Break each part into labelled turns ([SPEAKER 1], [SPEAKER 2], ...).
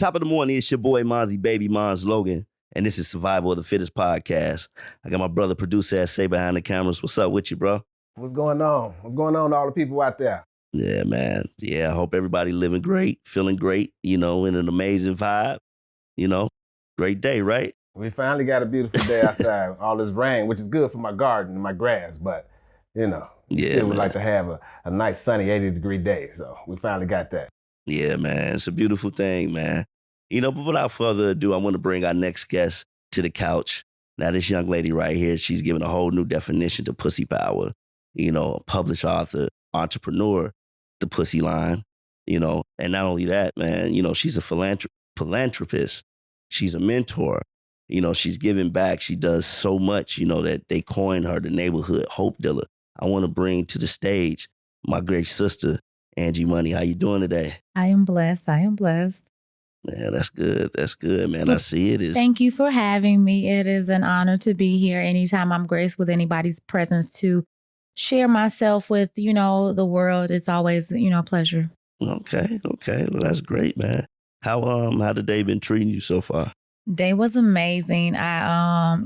[SPEAKER 1] Top of the morning, it's your boy Monz Logan, and this is Survival of the Fittest podcast. I got my brother, Producer S.A, behind the cameras. What's up with you, bro?
[SPEAKER 2] What's going on? What's going on to all the people out there?
[SPEAKER 1] Yeah, man. Yeah, I hope everybody living great, feeling great, in an amazing vibe. Great day, right?
[SPEAKER 2] We finally got a beautiful day outside. All this rain, which is good for my garden and my grass, but, still would like to have a nice sunny 80-degree day. So we finally got that.
[SPEAKER 1] Yeah, man. It's a beautiful thing, man. But without further ado, I want to bring our next guest to the couch. Now, this young lady right here, she's given a whole new definition to pussy power. A published author, entrepreneur, the pussy line, and not only that, man, she's a philanthropist. She's a mentor. She's giving back. She does so much, that they coined her the neighborhood hope dealer. I want to bring to the stage my great sister, Angie Money. How you doing today?
[SPEAKER 3] I am blessed.
[SPEAKER 1] Yeah, that's good. That's good, man. I see it.
[SPEAKER 3] Thank you for having me. It is an honor to be here. Anytime I'm graced with anybody's presence to share myself with, the world, it's always, a pleasure.
[SPEAKER 1] Okay. Well, that's great, man. How the day been treating you so far?
[SPEAKER 3] Day was amazing. I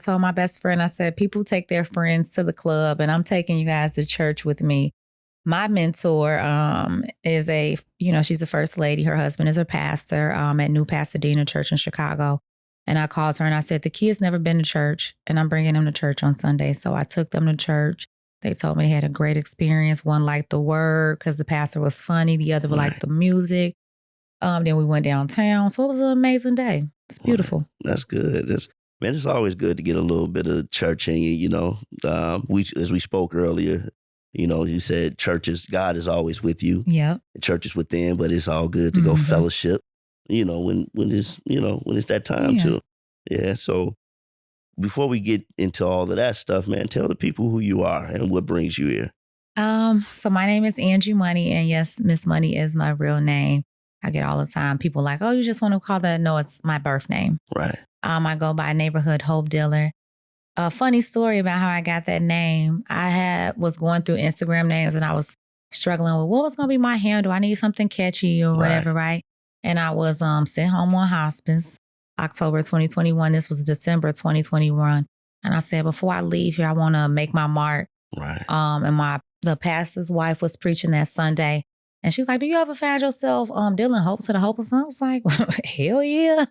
[SPEAKER 3] told my best friend, I said, people take their friends to the club and I'm taking you guys to church with me. My mentor is she's a first lady. Her husband is a pastor at New Pasadena Church in Chicago. And I called her and I said, the kids never been to church and I'm bringing them to church on Sunday. So I took them to church. They told me they had a great experience. One liked the word because the pastor was funny. The other liked the music. Then we went downtown. So it was an amazing day. It's beautiful.
[SPEAKER 1] That's good. It's always good to get a little bit of church in you, as we spoke earlier. You said God is always with you.
[SPEAKER 3] Yeah.
[SPEAKER 1] Church is within, but it's all good to go fellowship, when it's that time too. Yeah. So before we get into all of that stuff, man, tell the people who you are and what brings you here.
[SPEAKER 3] So my name is Angie Money, and yes, Miss Money is my real name. I get all the time people like, oh, you just want to call that? No, it's my birth name.
[SPEAKER 1] Right.
[SPEAKER 3] I go by neighborhood hope dealer. A funny story about how I got that name. I was going through Instagram names and I was struggling with what was going to be my handle. I need something catchy or whatever, right? And I was sent home on hospice, October 2021. This was December 2021. And I said, before I leave here, I want to make my mark.
[SPEAKER 1] Right.
[SPEAKER 3] And the pastor's wife was preaching that Sunday. And she was like, do you ever find yourself dealing hope to the hopeless? And I was like, hell yeah.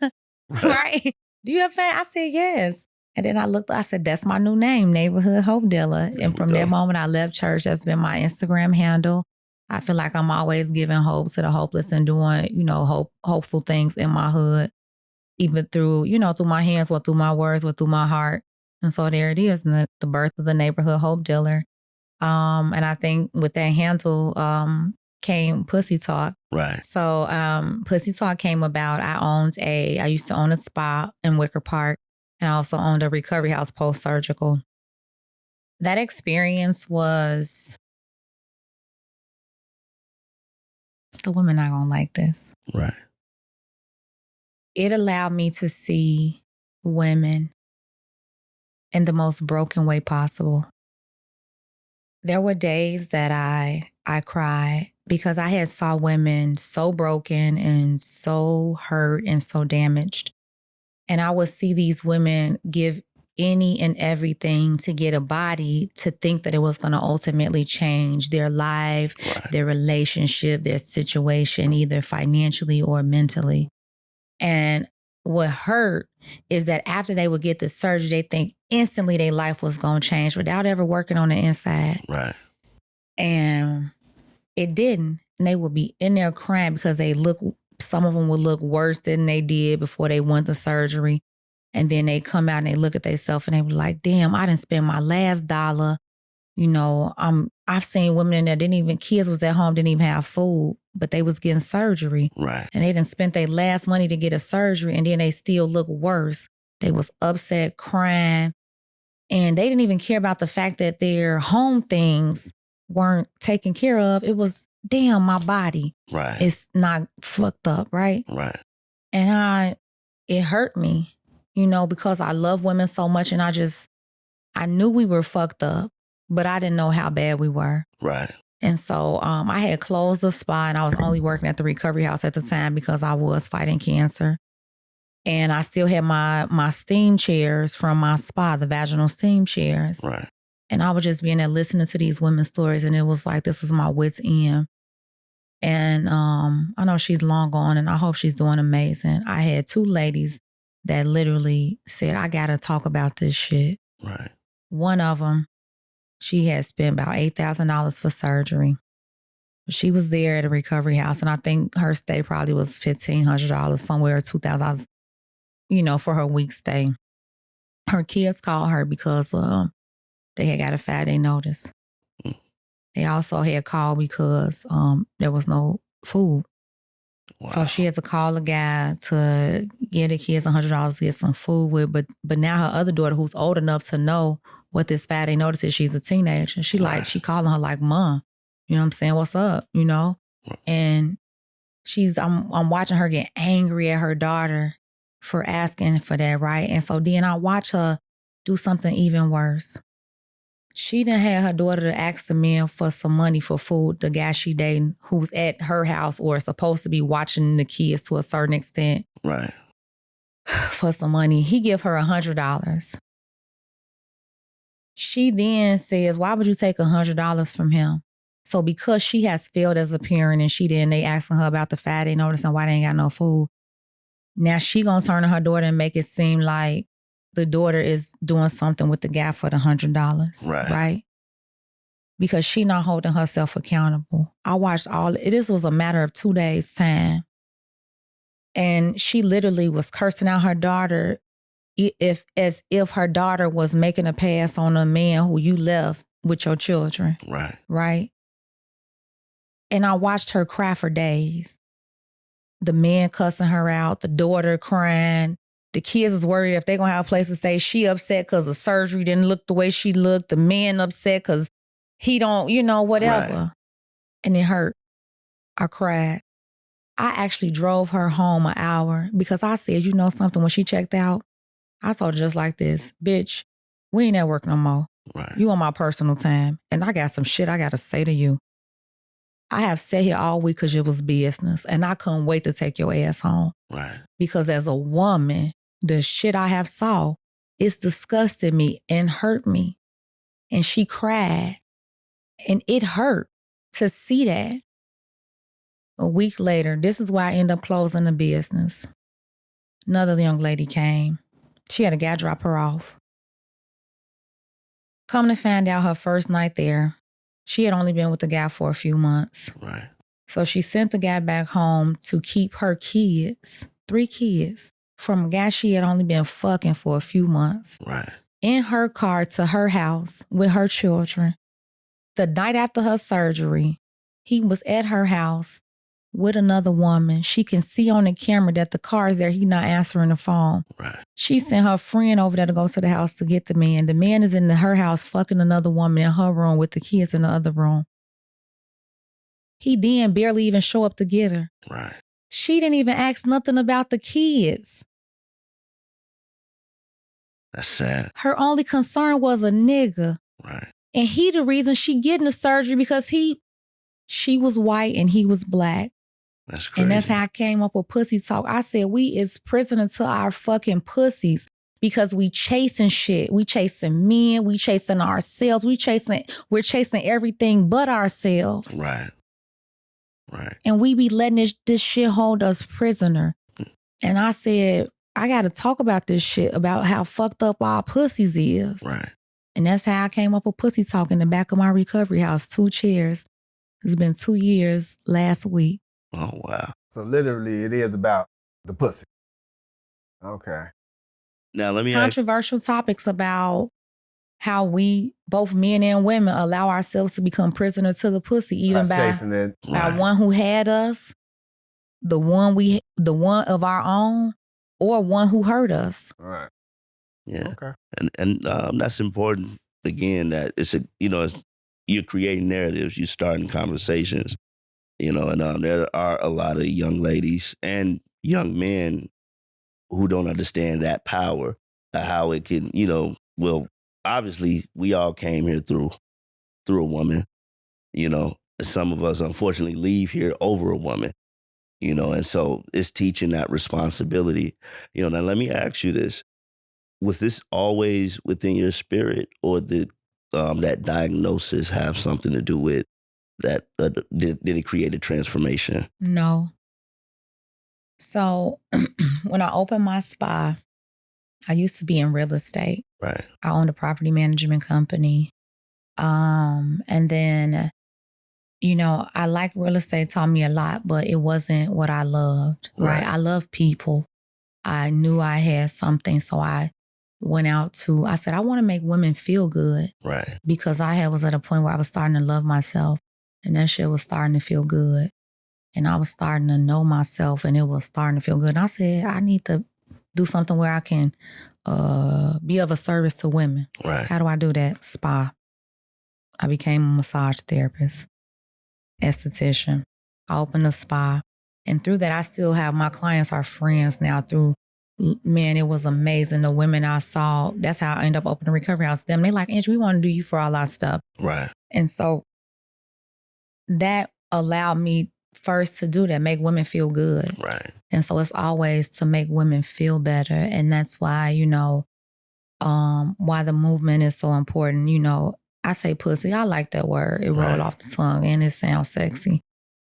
[SPEAKER 3] Right? Do you ever find? I said, yes. And then I said, that's my new name, Neighborhood Hope Dealer. And from that moment, I left church. That's been my Instagram handle. I feel like I'm always giving hope to the hopeless and doing, hopeful things in my hood, even through, through my hands, or through my words, or through my heart. And so there it is, the birth of the Neighborhood Hope Dealer. And I think with that handle came Pussy Talk.
[SPEAKER 1] Right.
[SPEAKER 3] So Pussy Talk came about. I used to own a spa in Wicker Park. And I also owned a recovery house post-surgical. That experience was, the women not gonna like this.
[SPEAKER 1] Right.
[SPEAKER 3] It allowed me to see women in the most broken way possible. There were days that I cried because I had saw women so broken and so hurt and so damaged. And I would see these women give any and everything to get a body to think that it was going to ultimately change their life, their relationship, their situation, either financially or mentally. And what hurt is that after they would get the surgery, they think instantly their life was going to change without ever working on the inside.
[SPEAKER 1] Right.
[SPEAKER 3] And it didn't. And they would be in there crying because some of them would look worse than they did before they went to surgery. And then they come out and they look at themselves and they were like, damn, I didn't spend my last dollar. I've seen women in there, kids was at home, didn't even have food, but they was getting surgery.
[SPEAKER 1] Right.
[SPEAKER 3] And they didn't spend their last money to get a surgery and then they still look worse. They was upset, crying. And they didn't even care about the fact that their home things weren't taken care of. It was, damn, my body.
[SPEAKER 1] Right.
[SPEAKER 3] It's not fucked up, right?
[SPEAKER 1] Right.
[SPEAKER 3] And it hurt me, because I love women so much and I knew we were fucked up, but I didn't know how bad we were.
[SPEAKER 1] Right.
[SPEAKER 3] And so I had closed the spa, and I was only working at the recovery house at the time because I was fighting cancer. And I still had my steam chairs from my spa, the vaginal steam chairs.
[SPEAKER 1] Right.
[SPEAKER 3] And I was just being there listening to these women's stories, and it was like this was my wit's end. And I know she's long gone, and I hope she's doing amazing. I had 2 ladies that literally said, I got to talk about this shit.
[SPEAKER 1] Right.
[SPEAKER 3] One of them, she had spent about $8,000 for surgery. She was there at a recovery house, and I think her stay probably was $1,500 somewhere, $2,000, for her week stay. Her kids called her because they had got a 5-day notice. They also had called because there was no food.
[SPEAKER 1] Wow.
[SPEAKER 3] So she had to call a guy to get the kids $100 to get some food with. But now her other daughter, who's old enough to know what this 5-day notice is, she's a teenager. She she calling her like, Mom, you know what I'm saying? What's up? Right. And I'm watching her get angry at her daughter for asking for that, right? And so then I watch her do something even worse. She done had her daughter to ask the man for some money for food, the guy she dating, who's at her house or supposed to be watching the kids to a certain extent.
[SPEAKER 1] Right.
[SPEAKER 3] For some money. He give her $100. She then says, why would you take $100 from him? So because she has failed as a parent and they asking her about the 5-day notice and why they ain't got no food. Now she gonna turn to her daughter and make it seem like the daughter is doing something with the guy for the $100. Right? Because she not holding herself accountable. I watched this was a matter of 2 days' time. And she literally was cursing out her daughter as if her daughter was making a pass on a man who you left with your children. Right? And I watched her cry for days. The man cussing her out, the daughter crying. The kids is worried if they're going to have a place to stay. She upset because the surgery didn't look the way she looked. The man upset because he don't, whatever. Right. And it hurt. I cried. I actually drove her home an hour because I said, you know something, when she checked out, I told her just like this, bitch, we ain't at work no more. Right. You on my personal time. And I got some shit I got to say to you. I have sat here all week because it was business, and I couldn't wait to take your ass home. Right. Because as a woman, the shit I have saw, it's disgusted me and hurt me. And she cried, and it hurt to see that. A week later, this is why I ended up closing the business. Another young lady came. She had a guy drop her off. Come to find out her first night there, she had only been with the guy for a few months. Right. So she sent the guy back home to keep her kids, 3 kids, from a guy she had only been fucking for a few months. Right. In her car to her house with her children. The night after her surgery, he was at her house with another woman. She can see on the camera that the car is there. He not answering the phone. Right. She sent her friend over there to go to the house to get the man. The man is in her house fucking another woman in her room with the kids in the other room. He then barely even show up to get her. Right. She didn't even ask nothing about the kids.
[SPEAKER 1] That's sad.
[SPEAKER 3] Her only concern was a nigga.
[SPEAKER 1] Right.
[SPEAKER 3] And he the reason she getting the surgery because she was white and he was black.
[SPEAKER 1] That's crazy.
[SPEAKER 3] And that's how I came up with pussy talk. I said, we is prisoner to our fucking pussies because we chasing shit. We chasing men. We chasing ourselves. We're chasing everything but ourselves.
[SPEAKER 1] Right. Right.
[SPEAKER 3] And we be letting this shit hold us prisoner. And I said, I got to talk about this shit, about how fucked up our pussies is.
[SPEAKER 1] Right.
[SPEAKER 3] And that's how I came up with pussy talk in the back of my recovery house, 2 chairs. It's been 2 years last week.
[SPEAKER 1] Oh, wow.
[SPEAKER 2] So literally it is about the pussy. Okay.
[SPEAKER 1] Now let me
[SPEAKER 3] Controversial topics about how we, both men and women, allow ourselves to become prisoner to the pussy, even by one who had us, the one of our own, or one who hurt us.
[SPEAKER 2] All right.
[SPEAKER 1] Yeah. Okay. And that's important. Again, that it's you're creating narratives, you're starting conversations, and there are a lot of young ladies and young men who don't understand that power, how it can, well, obviously we all came here through a woman, some of us unfortunately leave here over a woman, you know, and so it's teaching that responsibility. You know, now let me ask you this. Was this always within your spirit, or did that diagnosis have something to do with that? Did it create a transformation?
[SPEAKER 3] No. So when I opened my spa, I used to be in real estate.
[SPEAKER 1] Right.
[SPEAKER 3] I owned a property management company. And then, you know, I liked real estate, taught me a lot, but it wasn't what I loved, right? I love people. I knew I had something, so I went out to, I said, I want to make women feel good.
[SPEAKER 1] Right.
[SPEAKER 3] Because I was at a point where I was starting to love myself, and that shit was starting to feel good. And I was starting to know myself, and it was starting to feel good. And I said, I need to do something where I can be of a service to women.
[SPEAKER 1] Right.
[SPEAKER 3] How do I do that? Spa. I became a massage therapist, esthetician. I opened a spa. And through that, I still have, my clients are friends now through, man, it was amazing. The women I saw, that's how I ended up opening a recovery house. Them, they like, Angie, we want to do you for all our stuff.
[SPEAKER 1] Right.
[SPEAKER 3] And so that allowed me first to do that, make women feel good.
[SPEAKER 1] Right.
[SPEAKER 3] And so it's always to make women feel better. And that's why, you know, why the movement is so important. You know, I say pussy, I like that word. It rolled off the tongue and it sounds sexy.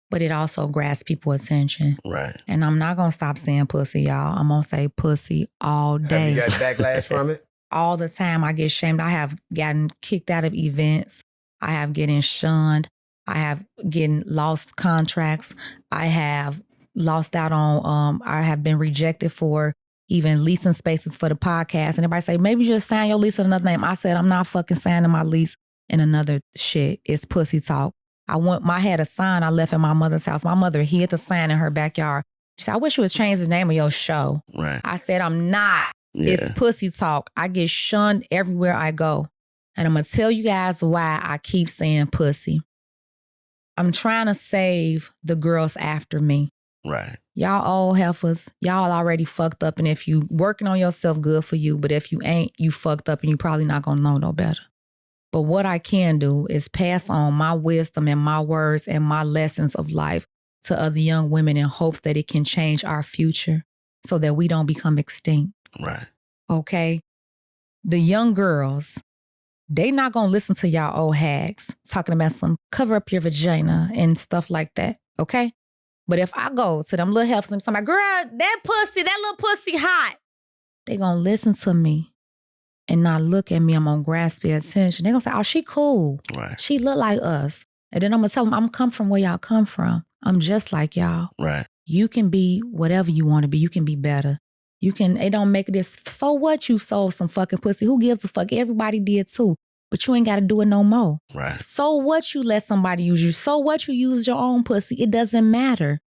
[SPEAKER 3] But it also grabs people's attention.
[SPEAKER 1] Right.
[SPEAKER 3] And I'm not going to stop saying pussy, y'all. I'm going to say pussy all day.
[SPEAKER 2] Have you got backlash from it?
[SPEAKER 3] All the time I get shamed. I have gotten kicked out of events. I have getting shunned. I have getting lost contracts. I have lost out on, I have been rejected for even leasing spaces for the podcast. And everybody say, maybe just sign your lease in another name. I said, I'm not fucking signing my lease in another shit. It's pussy talk. I had a sign I left in my mother's house. My mother hid the sign in her backyard. She said, I wish you would change the name of your show.
[SPEAKER 1] Right.
[SPEAKER 3] I said, I'm not.
[SPEAKER 1] Yeah.
[SPEAKER 3] It's pussy talk. I get shunned everywhere I go. And I'm going to tell you guys why I keep saying pussy. I'm trying to save the girls after me.
[SPEAKER 1] Right.
[SPEAKER 3] Y'all old heifers, y'all already fucked up. And if you working on yourself, good for you. But if you ain't, you fucked up and you probably not going to know no better. But what I can do is pass on my wisdom and my words and my lessons of life to other young women in hopes that it can change our future so that we don't become extinct.
[SPEAKER 1] Right.
[SPEAKER 3] Okay? The young girls, they not going to listen to y'all old hags talking about some cover up your vagina and stuff like that. Okay? But if I go to them little heifers and somebody, girl, that little pussy hot, they going to listen to me. And not look at me, I'm gonna grasp their attention. They're gonna say, oh, she cool.
[SPEAKER 1] Right.
[SPEAKER 3] She look like us. And then I'm gonna tell them, I'm come from where y'all come from. I'm just like y'all.
[SPEAKER 1] Right.
[SPEAKER 3] You can be whatever you wanna be. You can be better. It don't make this, so what you sold some fucking pussy? Who gives a fuck? Everybody did too. But you ain't gotta do it no more.
[SPEAKER 1] Right.
[SPEAKER 3] So what you let somebody use you? So what you use your own pussy? It doesn't matter.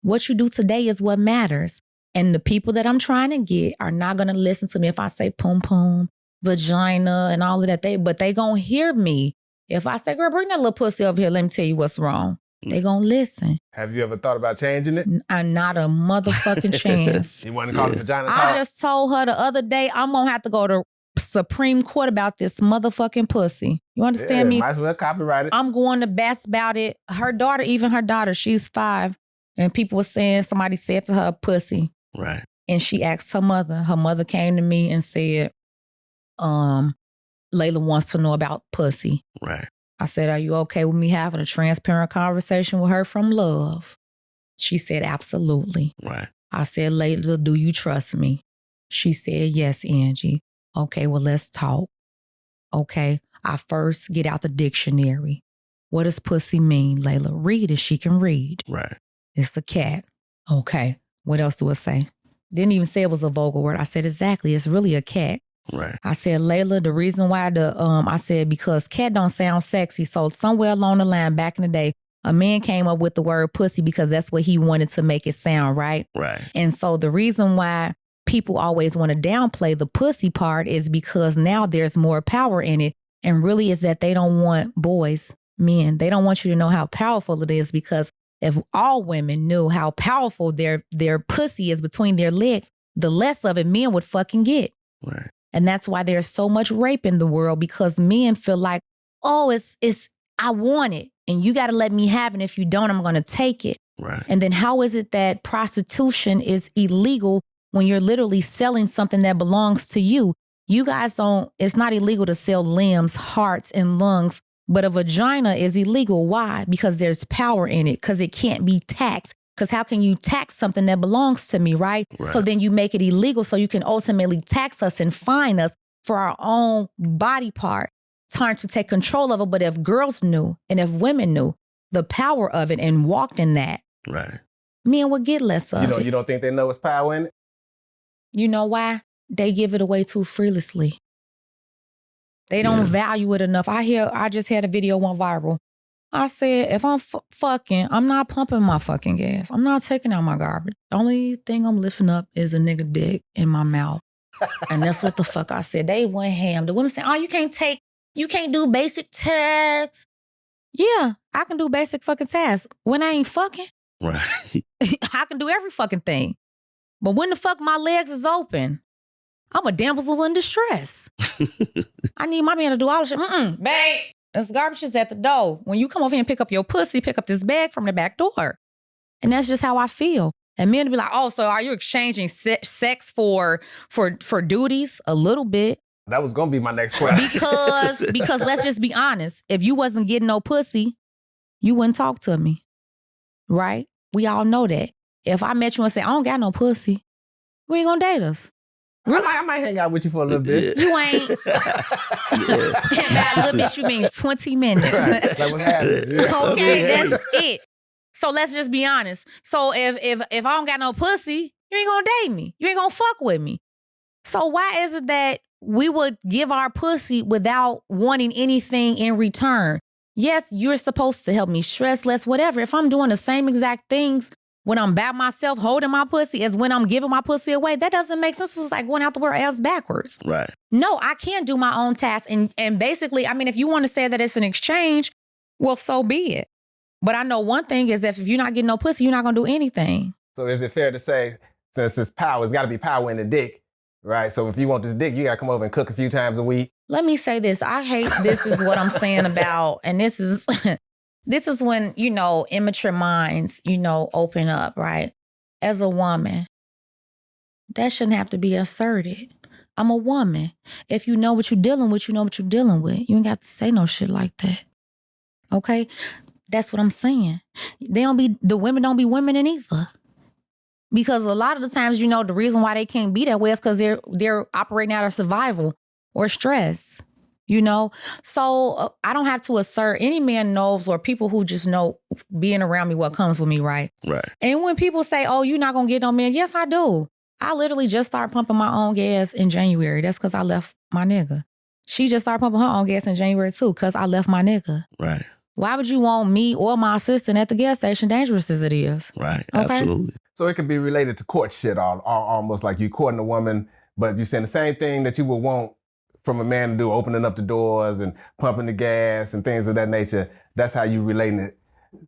[SPEAKER 3] What you do today is what matters. And the people that I'm trying to get are not gonna listen to me if I say pum pum, vagina and all of that. But they gonna hear me. If I say, girl, bring that little pussy over here, let me tell you what's wrong. They gonna listen.
[SPEAKER 2] Have you ever thought about changing it?
[SPEAKER 3] Not a motherfucking chance.
[SPEAKER 2] You want to call it vagina talk?
[SPEAKER 3] I just told her the other day, I'm gonna have to go to Supreme Court about this motherfucking pussy. You understand me?
[SPEAKER 2] Might as well copyright it.
[SPEAKER 3] I'm going to best about it. Her daughter, she's 5. And people were saying, somebody said to her, pussy.
[SPEAKER 1] Right.
[SPEAKER 3] And she asked her mother. Her mother came to me and said, Layla wants to know about pussy.
[SPEAKER 1] Right.
[SPEAKER 3] I said, are you okay with me having a transparent conversation with her from love? She said, absolutely.
[SPEAKER 1] Right.
[SPEAKER 3] I said, Layla, do you trust me? She said, yes, Angie. Okay, well, let's talk. Okay, I first get out the dictionary. What does pussy mean, Layla? Read it, she can read.
[SPEAKER 2] Right.
[SPEAKER 3] It's a cat. Okay, what else do it say? Didn't even say it was a vulgar word. I said, exactly, it's really a cat.
[SPEAKER 2] Right.
[SPEAKER 3] I said, Layla, the reason why I said, because cat don't sound sexy. So somewhere along the line, back in the day, a man came up with the word pussy because that's what he wanted to make it sound, right?
[SPEAKER 2] Right.
[SPEAKER 3] And so the reason why people always want to downplay the pussy part is because now there's more power in it. And really is that they don't want boys, men, they don't want you to know how powerful it is, because if all women knew how powerful their pussy is between their legs, the less of it men would fucking get.
[SPEAKER 2] Right.
[SPEAKER 3] And that's why there's so much rape in the world, because men feel like, oh, it's I want it. and you got to let me have it. If you don't, I'm going to take it.
[SPEAKER 1] Right.
[SPEAKER 3] And then how is it that prostitution is illegal when you're literally selling something that belongs to you? You guys don't, it's not illegal to sell limbs, hearts, and lungs, but a vagina is illegal. Why? Because there's power in it, because it can't be taxed. Because how can you tax something that belongs to me, right? So then you make it illegal so you can ultimately tax us and fine us for our own body part. Trying to take control of it. But if girls knew and if women knew the power of it and walked in that,
[SPEAKER 1] right,
[SPEAKER 3] men would get less of it.
[SPEAKER 2] You don't think they know it's power in it?
[SPEAKER 3] You know why? They give it away too freely. They don't value it enough. I just had a video went viral. I said, if I'm fucking, I'm not pumping my fucking gas. I'm not taking out my garbage. The only thing I'm lifting up is a nigga dick in my mouth. And that's what the fuck I said. They went ham. The women say, oh, you can't do basic tasks. Yeah, I can do basic fucking tasks. When I ain't fucking,
[SPEAKER 1] right.
[SPEAKER 3] I can do every fucking thing. But when the fuck my legs is open, I'm a damsel in distress. I need my man to do all the shit. Babe, this garbage is at the door. When you come over here and pick up your pussy, pick up this bag from the back door. And that's just how I feel. And men be like, oh, so are you exchanging sex for duties? A little bit.
[SPEAKER 2] That was going to be my next question.
[SPEAKER 3] Because let's just be honest. If you wasn't getting no pussy, you wouldn't talk to me. Right? We all know that. If I met you and said, I don't got no pussy, we ain't gonna date us.
[SPEAKER 2] I might hang out with you for a little bit.
[SPEAKER 3] You ain't. By a little bit, you mean 20 minutes.
[SPEAKER 2] Right. Like what's happening. Yeah.
[SPEAKER 3] Okay, that's it. So let's just be honest. So if I don't got no pussy, you ain't gonna date me. You ain't gonna fuck with me. So why is it that we would give our pussy without wanting anything in return? Yes, you're supposed to help me stress less, whatever. If I'm doing the same exact things when I'm by myself holding my pussy as when I'm giving my pussy away, that doesn't make sense. It's like going out the world ass backwards.
[SPEAKER 1] Right.
[SPEAKER 3] No, I can't do my own tasks. And basically, I mean, if you want to say that it's an exchange, well, so be it. But I know one thing is that if you're not getting no pussy, you're not going to do anything.
[SPEAKER 2] So is it fair to say, since it's power, it's got to be power in the dick, right? So if you want this dick, you got to come over and cook a few times a week.
[SPEAKER 3] Let me say this. I hate this is what I'm saying about, and this is... This is when, immature minds, open up, right? As a woman, that shouldn't have to be asserted. I'm a woman. If you know what you're dealing with, you know what you're dealing with. You ain't got to say no shit like that. Okay? That's what I'm saying. The women don't be women in either. Because a lot of the times, the reason why they can't be that way is because they're operating out of survival or stress. So I don't have to assert. Any man knows, or people who just know being around me, what comes with me, right?
[SPEAKER 1] Right.
[SPEAKER 3] And when people say, oh, you're not going to get no man. Yes, I do. I literally just started pumping my own gas in January. That's because I left my nigga. She just started pumping her own gas in January too, because I left my nigga.
[SPEAKER 1] Right.
[SPEAKER 3] Why would you want me or my assistant at the gas station, dangerous as it is?
[SPEAKER 1] Right.
[SPEAKER 3] Okay?
[SPEAKER 1] Absolutely.
[SPEAKER 2] So it could be related to court shit, almost like you courting a woman, but you're saying the same thing that you would want from a man to do, opening up the doors and pumping the gas and things of that nature. That's how you relating it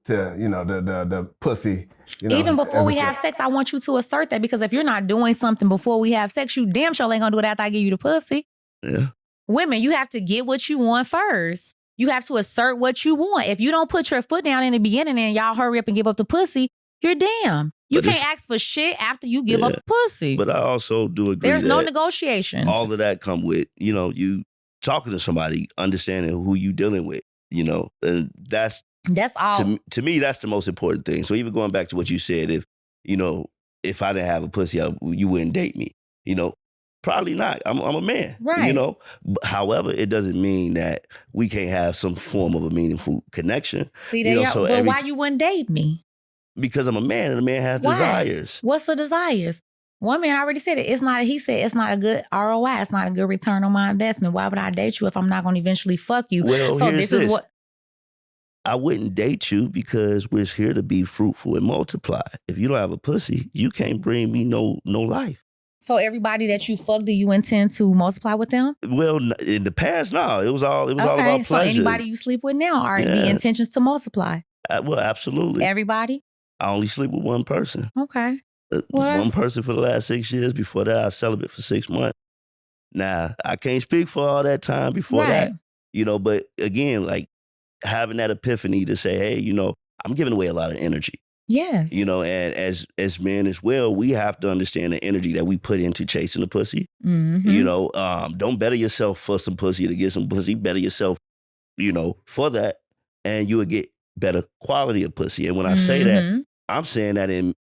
[SPEAKER 2] to, the pussy.
[SPEAKER 3] Even before we have sex, I want you to assert that, because if you're not doing something before we have sex, you damn sure ain't gonna do it after I give you the pussy.
[SPEAKER 1] Yeah.
[SPEAKER 3] Women, you have to get what you want first. You have to assert what you want. If you don't put your foot down in the beginning and y'all hurry up and give up the pussy, you're damned. You can't ask for shit after you give up the pussy.
[SPEAKER 1] But I also do agree
[SPEAKER 3] there's
[SPEAKER 1] that
[SPEAKER 3] no negotiations.
[SPEAKER 1] All of that come with, you talking to somebody, understanding who you dealing with, and that's
[SPEAKER 3] all.
[SPEAKER 1] To me, that's the most important thing. So even going back to what you said, if I didn't have a pussy, you wouldn't date me, probably not. I'm a man,
[SPEAKER 3] right?
[SPEAKER 1] However, it doesn't mean that we can't have some form of a meaningful connection.
[SPEAKER 3] See, but why you wouldn't date me?
[SPEAKER 1] Because I'm a man and a man has desires.
[SPEAKER 3] What's the desires? One man already said it. He said it's not a good ROI. It's not a good return on my investment. Why would I date you if I'm not going to eventually fuck you?
[SPEAKER 1] Well,
[SPEAKER 3] so this is what.
[SPEAKER 1] I wouldn't date you because we're here to be fruitful and multiply. If you don't have a pussy, you can't bring me no life.
[SPEAKER 3] So everybody that you fuck, do you intend to multiply with them?
[SPEAKER 1] Well, in the past, no. It was all about pleasure.
[SPEAKER 3] So anybody you sleep with now, are the intentions to multiply?
[SPEAKER 1] Well, absolutely.
[SPEAKER 3] Everybody?
[SPEAKER 1] I only sleep with one person.
[SPEAKER 3] Okay.
[SPEAKER 1] One person for the last 6 years. Before that, I was celibate for 6 months. Now, I can't speak for all that time before that. But again, like, having that epiphany to say, hey, I'm giving away a lot of energy.
[SPEAKER 3] Yes.
[SPEAKER 1] And as men as well, we have to understand the energy that we put into chasing the pussy. Don't better yourself for some pussy to get some pussy. Better yourself, for that, and you will get better quality of pussy. And when I say that, I'm saying that in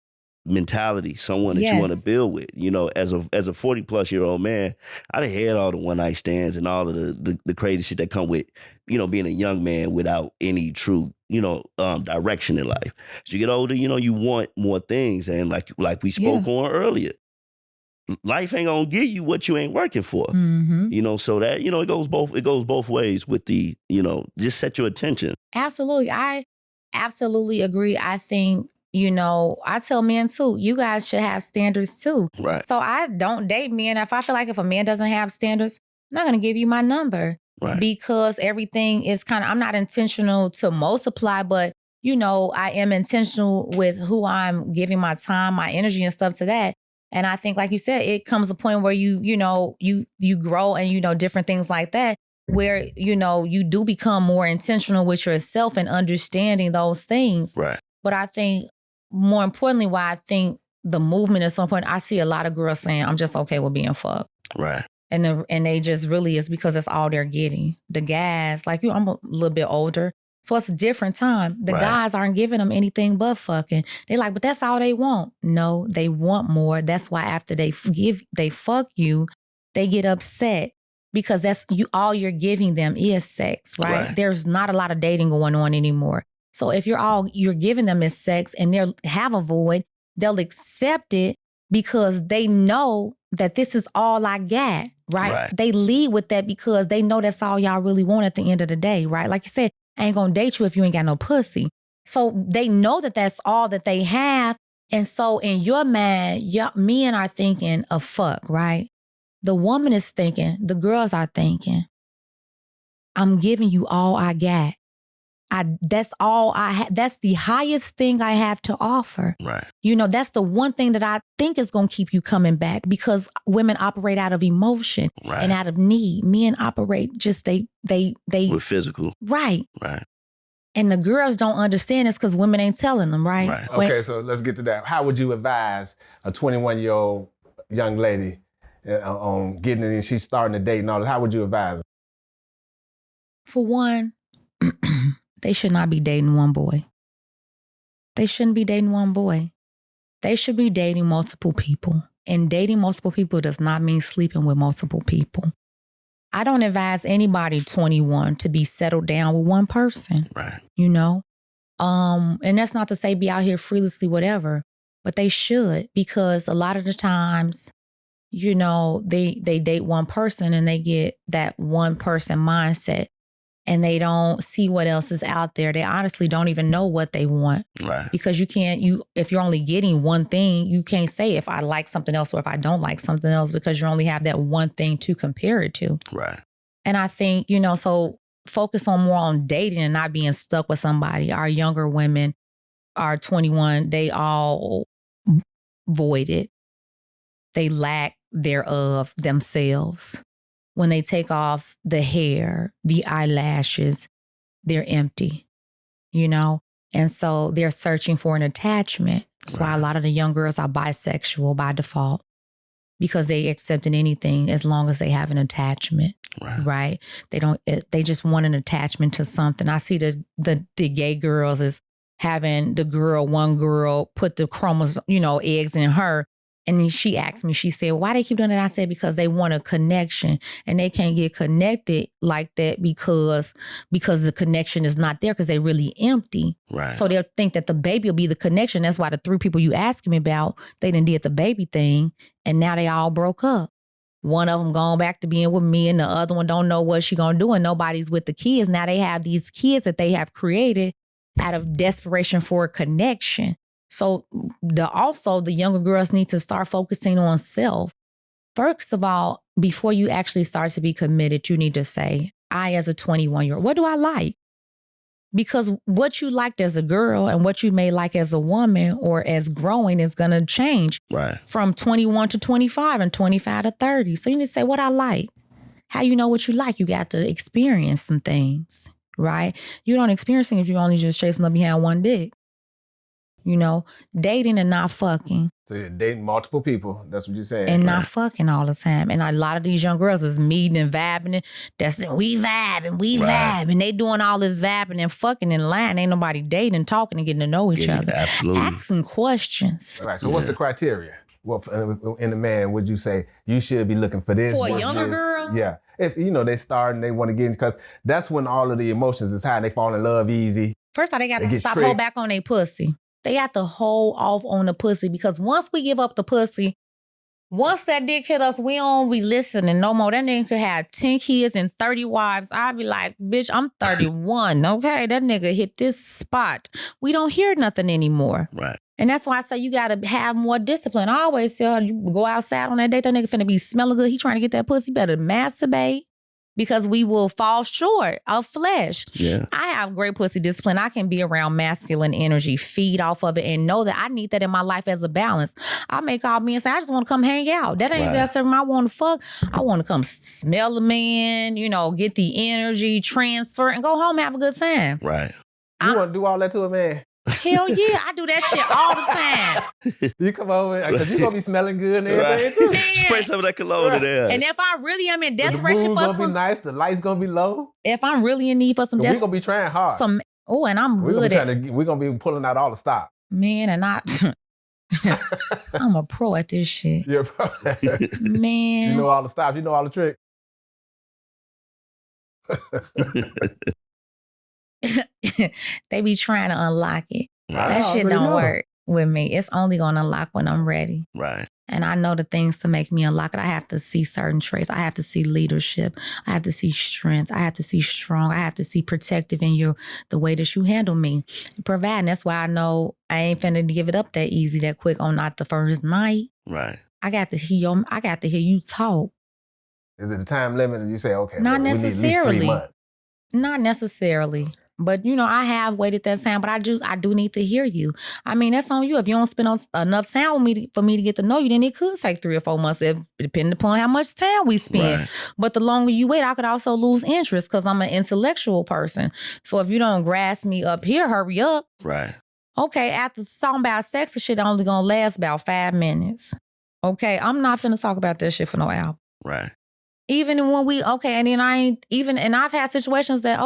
[SPEAKER 1] mentality, someone that you want to build with. As a 40-plus-year-old man, I done had all the one-night stands and all of the crazy shit that come with, being a young man without any true, direction in life. As you get older, you want more things. And like we spoke on earlier, life ain't gonna give you what you ain't working for. So that, it goes both ways with the, just set your attention.
[SPEAKER 3] Absolutely. I absolutely agree. I think, I tell men too, you guys should have standards too.
[SPEAKER 1] Right.
[SPEAKER 3] So I don't date men. If I feel like if a man doesn't have standards, I'm not going to give you my number.
[SPEAKER 1] Right.
[SPEAKER 3] Because everything is I'm not intentional to multiply, but, I am intentional with who I'm giving my time, my energy and stuff to that. And I think, like you said, it comes a point where you grow and, different things like that, where, you do become more intentional with yourself and understanding those things.
[SPEAKER 1] Right.
[SPEAKER 3] But I think more importantly, why I think the movement is so important, I see a lot of girls saying, I'm just okay with being fucked.
[SPEAKER 1] Right.
[SPEAKER 3] And they just really is because that's all they're getting. The guys, like I'm a little bit older, so it's a different time. The guys aren't giving them anything but fucking. They like, but that's all they want. No, they want more. That's why after they fuck you, they get upset because that's all you're giving them is sex, right? There's not a lot of dating going on anymore. So if you're giving them is sex and they'll have a void, they'll accept it because they know that this is all I got, right? They lead with that because they know that's all y'all really want at the end of the day, right? Like you said, I ain't gonna date you if you ain't got no pussy. So they know that that's all that they have. And so in your mind, men are thinking of fuck, right? The woman is thinking, the girls are thinking, I'm giving you all I got. That's all I have. That's the highest thing I have to offer.
[SPEAKER 1] Right.
[SPEAKER 3] That's the one thing that I think is going to keep you coming back because women operate out of emotion and out of need. Men operate just they
[SPEAKER 1] We're physical.
[SPEAKER 3] Right.
[SPEAKER 1] Right.
[SPEAKER 3] And the girls don't understand this because women ain't telling them, right?
[SPEAKER 1] Right.
[SPEAKER 2] Okay, so let's get to that. How would you advise a 21-year-old young lady on getting in? She's starting to date and all that. How would you advise her?
[SPEAKER 3] For one, they should not be dating one boy. They shouldn't be dating one boy. They should be dating multiple people. And dating multiple people does not mean sleeping with multiple people. I don't advise anybody 21 to be settled down with one person.
[SPEAKER 1] Right.
[SPEAKER 3] And that's not to say be out here frivolously, whatever, but they should, because a lot of the times, they date one person and they get that one person mindset. And they don't see what else is out there. They honestly don't even know what they want.
[SPEAKER 1] Right.
[SPEAKER 3] Because if you're only getting one thing, you can't say if I like something else or if I don't like something else because you only have that one thing to compare it to.
[SPEAKER 1] Right.
[SPEAKER 3] And I think, so focus more on dating and not being stuck with somebody. Our younger women are 21. They all voided. They lack thereof themselves. When they take off the hair, the eyelashes, they're empty, And so they're searching for an attachment. That's why a lot of the young girls are bisexual by default because they accept anything as long as they have an attachment, right? They just want an attachment to something. I see the gay girls is having one girl put the chromosome, eggs in her. And then she asked me, she said, why they keep doing that? I said, because they want a connection and they can't get connected like that because the connection is not there because they're really empty.
[SPEAKER 1] Right.
[SPEAKER 3] So they'll think that the baby will be the connection. That's why the 3 people you asking me about, they done did the baby thing and now they all broke up. One of them gone back to being with me and the other one don't know what she gonna do and nobody's with the kids. Now they have these kids that they have created out of desperation for a connection. So the younger girls need to start focusing on self. First of all, before you actually start to be committed, you need to say, I as a 21-year-old, what do I like? Because what you liked as a girl and what you may like as a woman or as growing is going to change from 21 to 25 and 25 to 30. So you need to say what I like. How you know what you like? You got to experience some things. right? You don't experience it if you're only just chasing up behind one dick. You know, dating and not fucking.
[SPEAKER 2] So you're dating multiple people. That's what you're saying.
[SPEAKER 3] And not fucking all the time. And a lot of these young girls is meeting and vibing. We vibe. And they doing all this vibing and fucking and lying. Ain't nobody dating, talking, and getting to know each other.
[SPEAKER 1] Absolutely.
[SPEAKER 3] Asking questions.
[SPEAKER 2] All right, so what's the criteria? What in a man would you say you should be looking for this?
[SPEAKER 3] For a younger girl?
[SPEAKER 2] Yeah. If, they start and they want to get in, because that's when all of the emotions is high and they fall in love easy.
[SPEAKER 3] First of all, they got to stop hold back on their pussy. They got to hold off on the pussy because once we give up the pussy, once that dick hit us, we don't be listening no more. That nigga could have 10 kids and 30 wives. I'd be like, bitch, I'm 31, okay? That nigga hit this spot. We don't hear nothing anymore.
[SPEAKER 1] Right.
[SPEAKER 3] And that's why I say you got to have more discipline. I always tell you, go outside on that date, that nigga finna be smelling good. He trying to get that pussy, better masturbate. Because we will fall short of flesh.
[SPEAKER 1] Yeah. I
[SPEAKER 3] have great pussy discipline. I can be around masculine energy, feed off of it, and know that I need that in my life as a balance. I may call me and say, I just want to come hang out. That ain't just something I want to fuck. I want to come smell the man, get the energy, transfer, and go home and have a good time.
[SPEAKER 1] Right.
[SPEAKER 2] You want to do all that to a man?
[SPEAKER 3] Hell yeah, I do that shit all the time.
[SPEAKER 2] You come over, because you're going to be smelling good and everything too.
[SPEAKER 1] Spray some of that cologne in there.
[SPEAKER 3] And if I really am in desperation
[SPEAKER 2] the
[SPEAKER 3] for
[SPEAKER 2] gonna be nice, the light's going to be low.
[SPEAKER 3] If I'm really in need for some
[SPEAKER 2] we're going to be trying hard.
[SPEAKER 3] And I'm good at it.
[SPEAKER 2] We're going to be pulling out all the stops.
[SPEAKER 3] Man, and I'm a pro at this shit.
[SPEAKER 2] You're a pro.
[SPEAKER 3] Man.
[SPEAKER 2] You know all the stops. You know all the tricks.
[SPEAKER 3] They be trying to unlock it.
[SPEAKER 1] Right.
[SPEAKER 3] That shit don't work with me. It's only going to unlock when I'm ready.
[SPEAKER 1] Right.
[SPEAKER 3] And I know the things to make me unlock it. I have to see certain traits. I have to see leadership. I have to see strength. I have to see strong. I have to see protective in the way that you handle me. Providing. That's why I know I ain't finna give it up that easy, that quick on not the first night.
[SPEAKER 1] Right.
[SPEAKER 3] I got to hear you talk.
[SPEAKER 2] Is it a time limit and you say, okay,
[SPEAKER 3] not
[SPEAKER 2] we need at least 3 months?
[SPEAKER 3] Not necessarily. But, I have waited that time, but I do need to hear you. I mean, that's on you. If you don't spend enough time with me for me to get to know you, then it could take 3 or 4 months, depending upon how much time we spend.
[SPEAKER 1] Right.
[SPEAKER 3] But the longer you wait, I could also lose interest because I'm an intellectual person. So if you don't grasp me up here, hurry up.
[SPEAKER 1] Right.
[SPEAKER 3] Okay, after talking about sex, the shit only gonna last about 5 minutes. Okay, I'm not finna talk about that shit for no hour.
[SPEAKER 1] Right.
[SPEAKER 3] Even when and then and I've had situations that,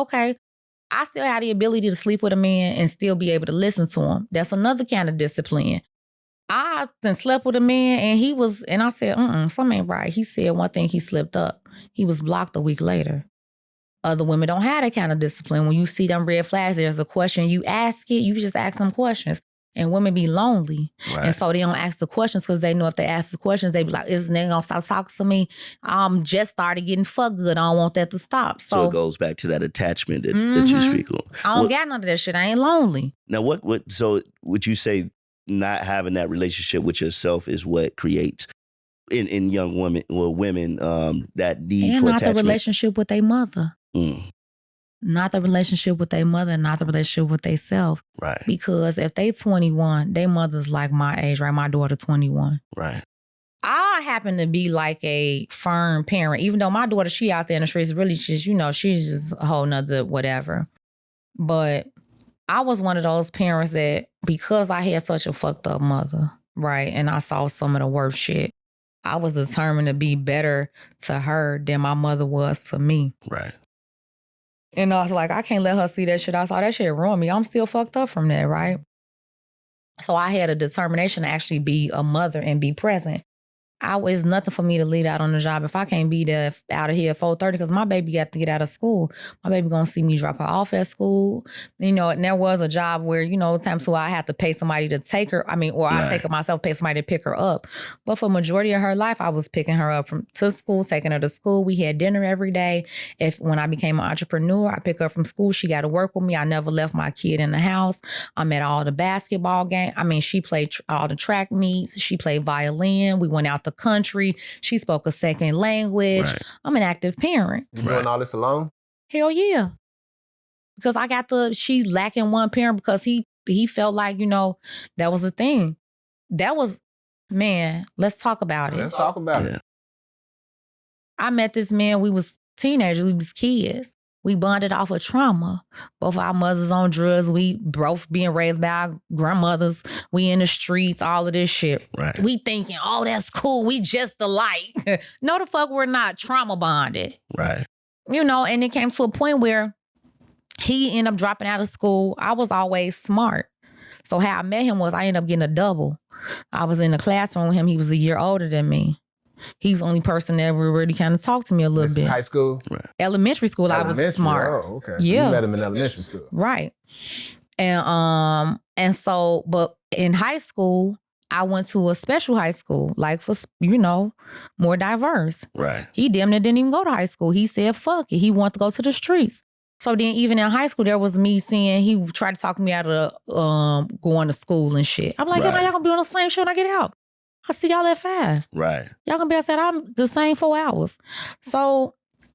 [SPEAKER 3] I still have the ability to sleep with a man and still be able to listen to him. That's another kind of discipline. I then slept with a man and I said, something ain't right. He said one thing, he slipped up. He was blocked a week later. Other women don't have that kind of discipline. When you see them red flags, there's a question, you ask it, you just ask them questions. And women be lonely.
[SPEAKER 1] Right.
[SPEAKER 3] And so they don't ask the questions because they know if they ask the questions, they be like, is nigga gonna stop talking to me? I'm just started getting fucked good. I don't want that to stop.
[SPEAKER 1] So it goes back to that attachment that you speak on.
[SPEAKER 3] I don't got none of that shit. I ain't lonely.
[SPEAKER 1] Now, so would you say not having that relationship with yourself is what creates in young women or women that need
[SPEAKER 3] and
[SPEAKER 1] for
[SPEAKER 3] not
[SPEAKER 1] attachment?
[SPEAKER 3] The relationship with their mother. Not the relationship with their mother, not the relationship with their self.
[SPEAKER 1] Right.
[SPEAKER 3] Because if they 21, their mother's like my age, right? My daughter 21.
[SPEAKER 1] Right.
[SPEAKER 3] I happen to be like a firm parent, even though my daughter, she out there in the streets, really just, she's just a whole nother whatever. But I was one of those parents that because I had such a fucked up mother, right? And I saw some of the worst shit. I was determined to be better to her than my mother was to me.
[SPEAKER 1] Right.
[SPEAKER 3] And I was like, I can't let her see that shit. I saw that shit ruin me. I'm still fucked up from that, right? So I had a determination to actually be a mother and be present. It's nothing for me to leave out on the job if I can't be there out of here at 4:30 because my baby got to get out of school. My baby gonna see me drop her off at school. And there was a job where, times where I had to pay somebody to take her. I take her myself, pay somebody to pick her up. But for majority of her life, I was picking her up to school, taking her to school. We had dinner every day. When I became an entrepreneur, I pick her up from school. She got to work with me. I never left my kid in the house. I'm at all the basketball games. She played all the track meets. She played violin. We went out the country. She spoke a second language. Right. I'm an active parent.
[SPEAKER 2] You doing all this alone?
[SPEAKER 3] Hell yeah. Because she's lacking one parent because he felt like, that was a thing. That was, man, let's talk about it.
[SPEAKER 2] Let's talk about it.
[SPEAKER 3] I met this man, we was teenagers, we was kids. We bonded off of trauma. Both our mothers on drugs. We both being raised by our grandmothers. We in the streets, all of this shit.
[SPEAKER 1] Right.
[SPEAKER 3] We thinking, oh, that's cool. We just alike. No, the fuck we're not trauma bonded.
[SPEAKER 1] Right.
[SPEAKER 3] You know, and it came to a point where he ended up dropping out of school. I was always smart. So how I met him was I ended up getting a double. I was in the classroom with him. He was a year older than me. He's the only person that ever really kind of talked to me a little bit.
[SPEAKER 2] High school?
[SPEAKER 1] Right.
[SPEAKER 3] Elementary school, I was smart.
[SPEAKER 2] Oh, okay.
[SPEAKER 3] Yeah.
[SPEAKER 2] So you met him in elementary school.
[SPEAKER 3] Right. And so, but in high school, I went to a special high school, like for, you know, more diverse.
[SPEAKER 1] Right.
[SPEAKER 3] He damn near didn't even go to high school. He said, fuck it. He wanted to go to the streets. So then even in high school, there was me seeing, he tried to talk me out of going to school and shit. I'm like,
[SPEAKER 1] Right.
[SPEAKER 3] y'all gonna be on the same shit when I get out. I see y'all at 5.
[SPEAKER 1] Right.
[SPEAKER 3] Y'all gonna be outside, I'm the same 4 hours. So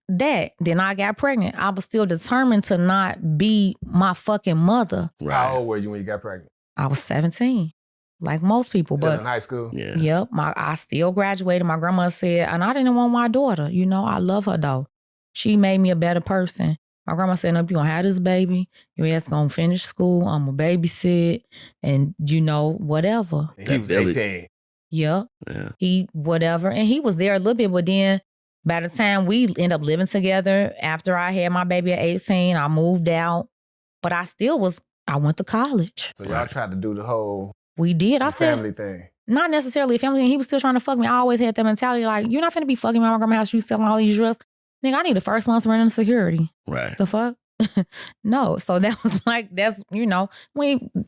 [SPEAKER 3] then I got pregnant. I was still determined to not be my fucking mother.
[SPEAKER 1] Right.
[SPEAKER 2] How old were you when you got pregnant?
[SPEAKER 3] I was 17, like most people.
[SPEAKER 2] Still
[SPEAKER 3] But
[SPEAKER 2] in high school?
[SPEAKER 1] Yeah.
[SPEAKER 3] yep, I still graduated. My grandma said, and I didn't want my daughter. You know, I love her though. She made me a better person. My grandma said, "No, you gonna have this baby. Your ass gonna finish school. I'm gonna babysit, and you know whatever."
[SPEAKER 2] And he was
[SPEAKER 1] That
[SPEAKER 2] 18.
[SPEAKER 3] Yep.
[SPEAKER 1] Yeah.
[SPEAKER 3] He whatever, and he was there a little bit, but then by the time we end up living together, after I had my baby at 18, I moved out, but I went to college.
[SPEAKER 2] So y'all tried to do the whole
[SPEAKER 3] We did. I said,
[SPEAKER 2] family thing.
[SPEAKER 3] not necessarily a family thing. He was still trying to fuck me. I always had that mentality like, you're not finna be fucking me at my grandma's house. You selling all these drugs. Nigga, I need the first month's rent and security.
[SPEAKER 1] Right.
[SPEAKER 3] The fuck? No. So that was like, that's, you know,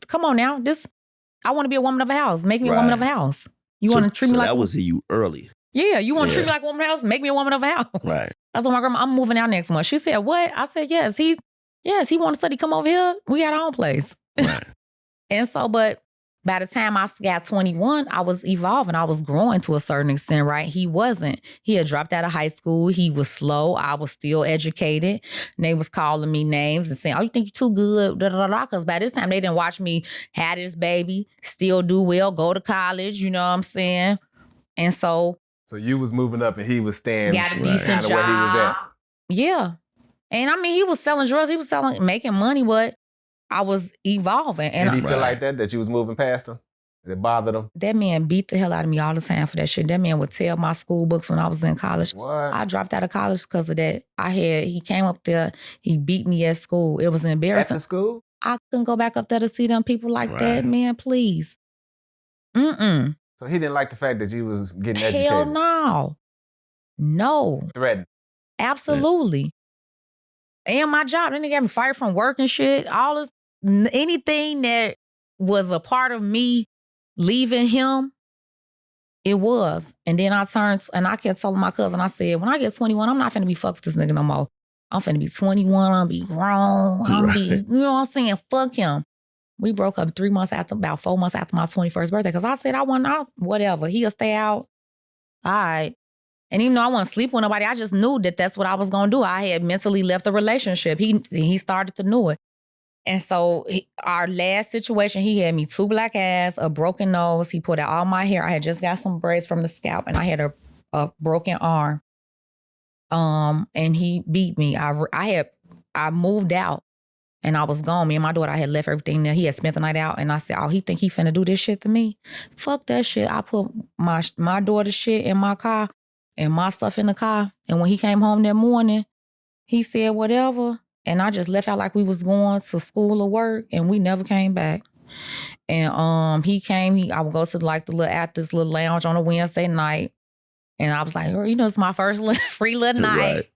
[SPEAKER 3] come on now. I want to be a woman of a house. Make me a woman of a house. You want to treat me like
[SPEAKER 1] that was you early.
[SPEAKER 3] Yeah, you want to treat me like a woman of a house? Make me a woman of a house.
[SPEAKER 1] Right.
[SPEAKER 3] That's what my grandma, I'm moving out next month. She said, what? I said, yes. He want to study, come over here. We got our own place.
[SPEAKER 1] Right.
[SPEAKER 3] And so, but by the time I got 21, I was evolving. I was growing to a certain extent, right? He wasn't. He had dropped out of high school. He was slow. I was still educated. And they was calling me names and saying, oh, you think you're too good? Because by this time, they didn't watch me have this baby, still do well, go to college, you know what I'm saying? And so
[SPEAKER 2] you was moving up and he was staying
[SPEAKER 3] got a decent job.
[SPEAKER 2] where he was at.
[SPEAKER 3] Yeah. And I mean, he was selling drugs. He was making money, but I was evolving. And
[SPEAKER 2] Did he feel like that you was moving past him? Did it bothered him?
[SPEAKER 3] That man beat the hell out of me all the time for that shit. That man would tell my school books when I was in college.
[SPEAKER 2] What?
[SPEAKER 3] I dropped out of college because of that. He came up there, he beat me at school. It was embarrassing.
[SPEAKER 2] At the school?
[SPEAKER 3] I couldn't go back up there to see them people like that, man, please. Mm-mm.
[SPEAKER 2] So he didn't like the fact that you was getting educated?
[SPEAKER 3] Hell no. No.
[SPEAKER 2] Threatened?
[SPEAKER 3] Absolutely. And my job, then they got me fired from work and shit. All this, anything that was a part of me leaving him, it was. And then I turned, and I kept telling my cousin, I said, when I get 21, I'm not finna be fucked with this nigga no more. I'm finna be 21, I'm be grown, you know what I'm saying? Fuck him. We broke up about 4 months after my 21st birthday, because I said I want out, whatever. He'll stay out. All right. And even though I wasn't sleep with nobody, I just knew that that's what I was going to do. I had mentally left the relationship. He started to know it. And so our last situation, he had me 2 black eyes, a broken nose. He put out all my hair. I had just got some braids from the scalp, and I had a broken arm. And he beat me. I moved out, and I was gone. Me and my daughter, I had left everything there. He had spent the night out, and I said, oh, he think he finna do this shit to me? Fuck that shit. I put my daughter's shit in my car and my stuff in the car. And when he came home that morning, he said whatever. And I just left out like we was going to school or work, and we never came back. And he came, I would go to like this little lounge on a Wednesday night. And I was like, you know, it's my first free little night.
[SPEAKER 1] Right.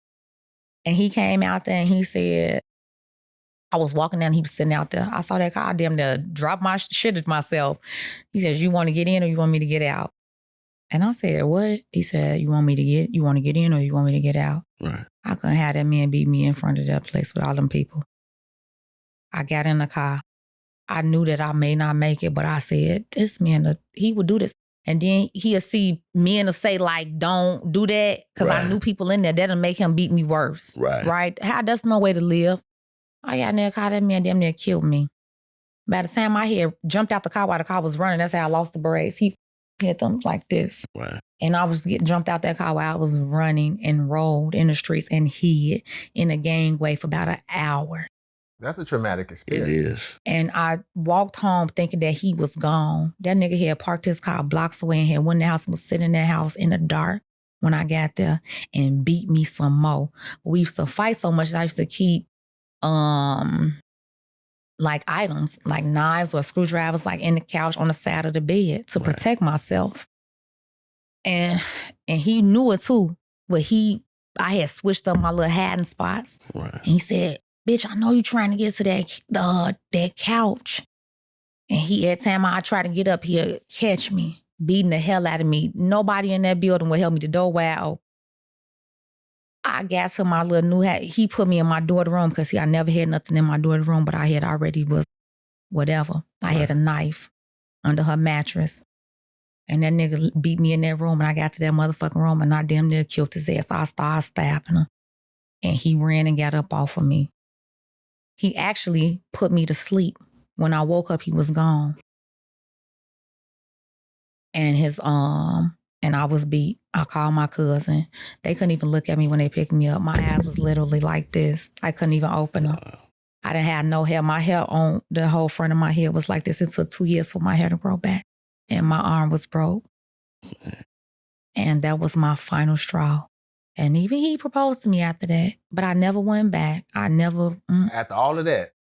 [SPEAKER 3] And he came out there and he said, I was walking down, he was sitting out there. I saw that car, I damn near dropped my shit at myself. He says, you want to get in or you want me to get out? And I said, what? He said, you want to get in or you want me to get out?
[SPEAKER 1] Right.
[SPEAKER 3] I couldn't have that man beat me in front of that place with all them people. I got in the car. I knew that I may not make it, but I said, this man, he would do this. And then he'll see men to say, like, don't do that, because I knew people in there. That'll make him beat me worse. Right? That's no way to live. I got in that car, that man damn near killed me. By the time I had jumped out the car while the car was running, that's how I lost the braids. He hit them like this.
[SPEAKER 1] Right.
[SPEAKER 3] And I was getting jumped out that car while I was running and rolled in the streets and hid in a gangway for about an hour.
[SPEAKER 2] That's a traumatic experience.
[SPEAKER 1] It is.
[SPEAKER 3] And I walked home thinking that he was gone. That nigga had parked his car blocks away and had went in the house and was sitting in that house in the dark when I got there and beat me some more. We used to fight so much that I used to keep like items, like knives or screwdrivers, like in the couch on the side of the bed to protect myself. And he knew it too, but I had switched up my little hiding spots.
[SPEAKER 1] Right.
[SPEAKER 3] And he said, bitch, I know you trying to get to that couch. And every time I try to get up, he'll catch me, beating the hell out of me. Nobody in that building would help me. The door wide open. I got to my little new hat. He put me in my daughter's room because I never had nothing in my daughter's room, but I had already was whatever. I had a knife under her mattress. And that nigga beat me in that room, and I got to that motherfucking room, and I damn near killed his ass. I started stabbing him. And he ran and got up off of me. He actually put me to sleep. When I woke up, he was gone. And and I was beat. I called my cousin. They couldn't even look at me when they picked me up. My eyes was literally like this. I couldn't even open them. I didn't have no hair. My hair on the whole front of my head was like this. It took 2 years for my hair to grow back. And my arm was broke. And that was my final straw. And even he proposed to me after that. But I never went back. I never...
[SPEAKER 2] After all of that,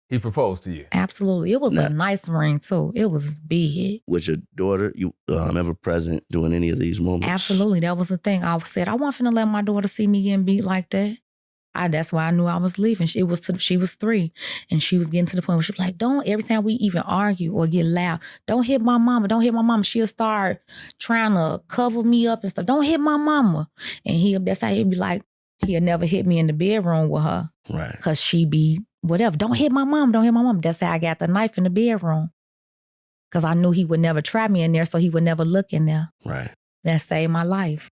[SPEAKER 2] he proposed to you?
[SPEAKER 3] Absolutely. It was a nice ring, too. It was big.
[SPEAKER 1] Was your daughter ever present during any of these moments?
[SPEAKER 3] Absolutely. That was the thing. I said, I wasn't finna let my daughter see me getting beat like that. That's why I knew I was leaving. She was 3, and she was getting to the point where she was like, don't, every time we even argue or get loud, don't hit my mama, don't hit my mama. She'll start trying to cover me up and stuff. Don't hit my mama. And that's how he'd be like, he'll never hit me in the bedroom with her.
[SPEAKER 1] Right.
[SPEAKER 3] Because she be whatever. Don't hit my mom, don't hit my mom. That's how I got the knife in the bedroom. Because I knew he would never try me in there, so he would never look in there.
[SPEAKER 1] Right.
[SPEAKER 3] That saved my life.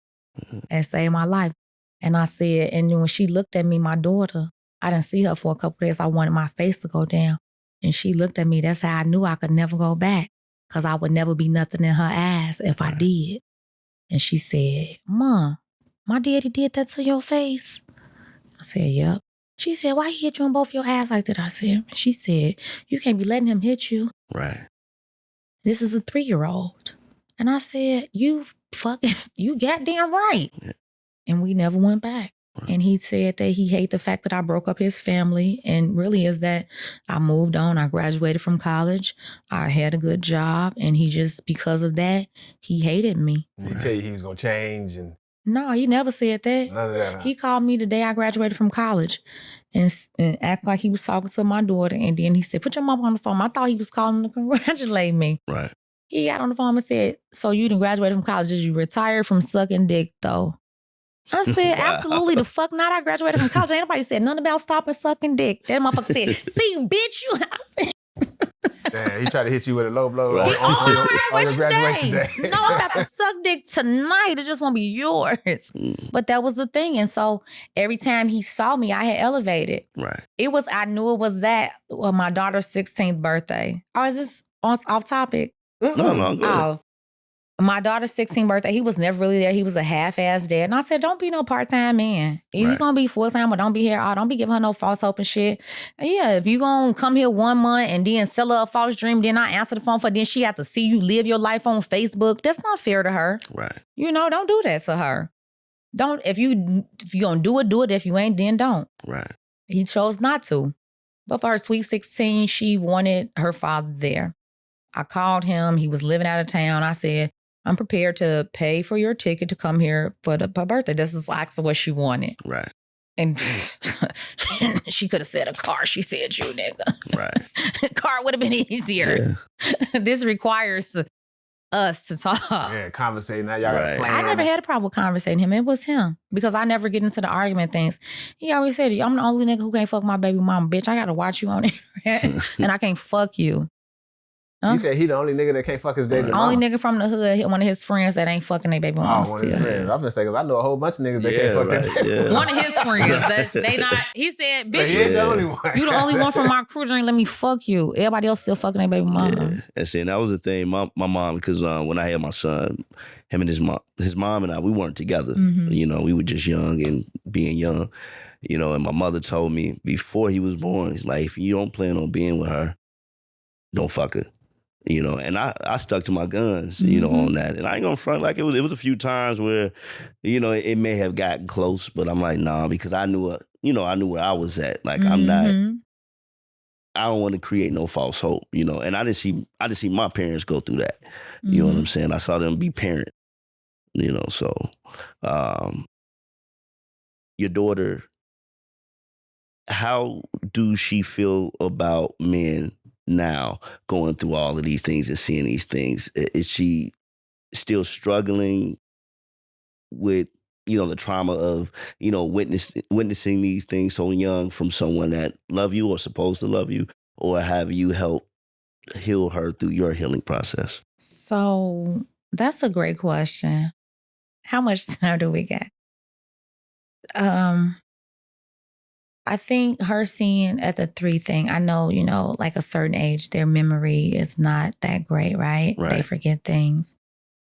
[SPEAKER 3] That saved my life. And I said, and then when she looked at me, my daughter, I didn't see her for a couple of days. I wanted my face to go down. And she looked at me. That's how I knew I could never go back. Because I would never be nothing in her eyes if I did. And she said, Mom, my daddy did that to your face? I said, yep. She said, why he hit you in both your eyes like that? I said, she said, you can't be letting him hit you.
[SPEAKER 1] Right.
[SPEAKER 3] This is a 3-year-old. And I said, you goddamn right.
[SPEAKER 1] Yeah.
[SPEAKER 3] And we never went back. Right. And he said that he hated the fact that I broke up his family. And really is that I moved on. I graduated from college. I had a good job. And he just, because of that, he hated me.
[SPEAKER 2] Did he tell you he was going to change? And
[SPEAKER 3] No, he never said that.
[SPEAKER 2] None of that. Huh?
[SPEAKER 3] He called me the day I graduated from college and acted like he was talking to my daughter. And then he said, put your mom on the phone. I thought he was calling to congratulate me.
[SPEAKER 1] Right.
[SPEAKER 3] He got on the phone and said, so you didn't graduate from college. Did you retire from sucking dick, though? I said,
[SPEAKER 1] Wow.
[SPEAKER 3] Absolutely the fuck not. I graduated from college. Ain't nobody said nothing about stopping sucking dick. That motherfucker said, see, bitch, you. I said,
[SPEAKER 2] damn, he tried to hit you with a low blow
[SPEAKER 1] Right.
[SPEAKER 2] on your graduation day.
[SPEAKER 3] No, I'm about to suck dick tonight. It just won't be yours. But that was the thing. And so every time he saw me, I had elevated.
[SPEAKER 1] Right.
[SPEAKER 3] I knew it was that my daughter's 16th birthday. Oh, is this off topic?
[SPEAKER 1] No, go ahead.
[SPEAKER 3] Oh. My daughter's 16th birthday, he was never really there. He was a half-ass dad. And I said, don't be no part-time man. If you're going to be full-time, but don't be here. Don't be giving her no false hope and shit. And yeah, if you're going to come here 1 month and then sell her a false dream, then I answer the phone for, then she have to see you live your life on Facebook. That's not fair to her.
[SPEAKER 1] Right.
[SPEAKER 3] Don't do that to her. If you're going to do it. If you ain't, then don't.
[SPEAKER 1] Right.
[SPEAKER 3] He chose not to. But for her sweet 16, she wanted her father there. I called him. He was living out of town. I said, I'm prepared to pay for your ticket to come here for her birthday. This is actually what she wanted.
[SPEAKER 1] Right.
[SPEAKER 3] And she could have said a car. She said you, nigga.
[SPEAKER 1] Right.
[SPEAKER 3] Car would have been easier. Yeah. This requires us to talk.
[SPEAKER 2] Yeah, conversating. Now y'all got a plan.
[SPEAKER 3] I never had a problem with conversating him. It was him. Because I never get into the argument things. He always said, I'm the only nigga who can't fuck my baby mama. Bitch, I got to watch you on it. And I can't fuck you.
[SPEAKER 2] He said he the only nigga that can't fuck his baby mama.
[SPEAKER 3] Only nigga from the hood, one of his friends that ain't fucking their baby mama
[SPEAKER 2] one
[SPEAKER 3] still.
[SPEAKER 2] of his friends. I'm gonna say, because I know a whole bunch of niggas that can't fuck their baby mama.
[SPEAKER 3] One of his friends that they not. He said, "Bitch,
[SPEAKER 2] he ain't the only one.
[SPEAKER 3] You the only one from my crew that ain't let me fuck you. Everybody else still fucking their baby mama."
[SPEAKER 1] Yeah. And see, that was the thing. My mom, because when I had my son, him and his mom and I, we weren't together.
[SPEAKER 3] Mm-hmm.
[SPEAKER 1] You know, we were just young and being young. You know, and my mother told me before he was born, it's like, if you don't plan on being with her, don't fuck her. You know, and I stuck to my guns, you know, on that. And I ain't gonna front, like it was a few times where, you know, it may have gotten close, but I'm like, nah, because I knew I knew where I was at. Like I don't want to create no false hope, you know. And I didn't see my parents go through that. You know what I'm saying? I saw them be parent, you know, so your daughter, how do she feel about men now, going through all of these things and seeing these things? Is she still struggling with, you know, the trauma of, you know, witnessing these things so young from someone that love you or supposed to love you? Or have you helped heal her through your healing process?
[SPEAKER 3] So that's a great question. How much time do we got? I think her seeing at the 3 thing, I know, you know, like a certain age, their memory is not that great, right? They forget things.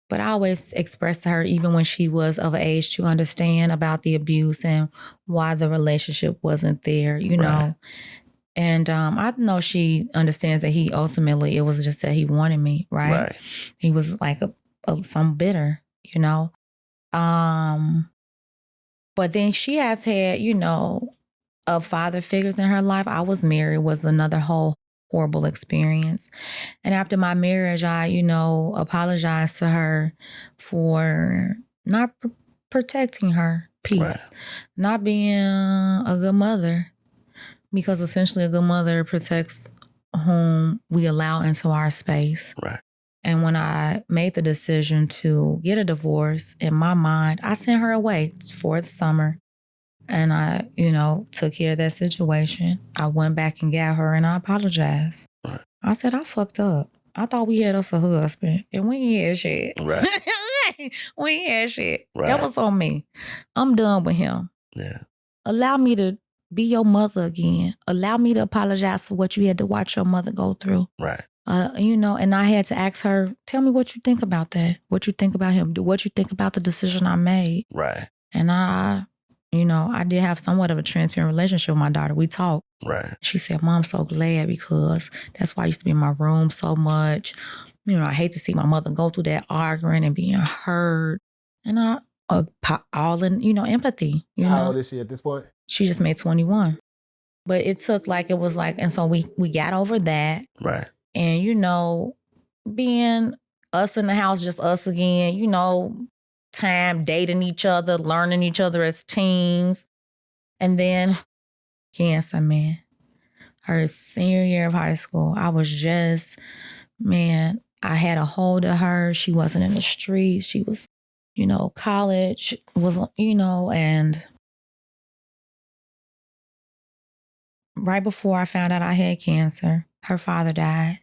[SPEAKER 3] But I always expressed to her, even when she was of age to understand about the abuse and why the relationship wasn't there, you know. And I know she understands that he ultimately, it was just that he wanted me, right? He was like some bitter, you know. But then she has had, you know, father figures in her life. I was married, was another whole horrible experience. And after my marriage, I, you know, apologized to her for not protecting her peace, not being a good mother, because essentially a good mother protects whom we allow into our space. And when I made the decision to get a divorce, in my mind, I sent her away for the summer. And I, you know, took care of that situation. I went back and got her and I apologized. I said, I fucked up. I thought we had us a husband and we ain't had shit. We ain't had shit. That was on me. I'm done with him. Allow me to be your mother again. Allow me to apologize for what you had to watch your mother go through. You know, and I had to ask her, tell me what you think about that. What you think about him. What you think about the decision I made. And you know, I did have somewhat of a transparent relationship with my daughter. We talked. She said, Mom, I'm so glad, because that's why I used to be in my room so much. You know, I hate to see my mother go through that arguing and being hurt. And all in, you know, empathy.
[SPEAKER 2] How old is she at this point?
[SPEAKER 3] She just made 21. But it took and so we got over that. And, you know, being us in the house, just us again, you know, time dating each other, learning each other as teens. And then cancer, man. Her senior year of high school, I was just, man, I had a hold of her. She wasn't in the streets. She was, you know, college was, you know, and right before I found out I had cancer, her father died.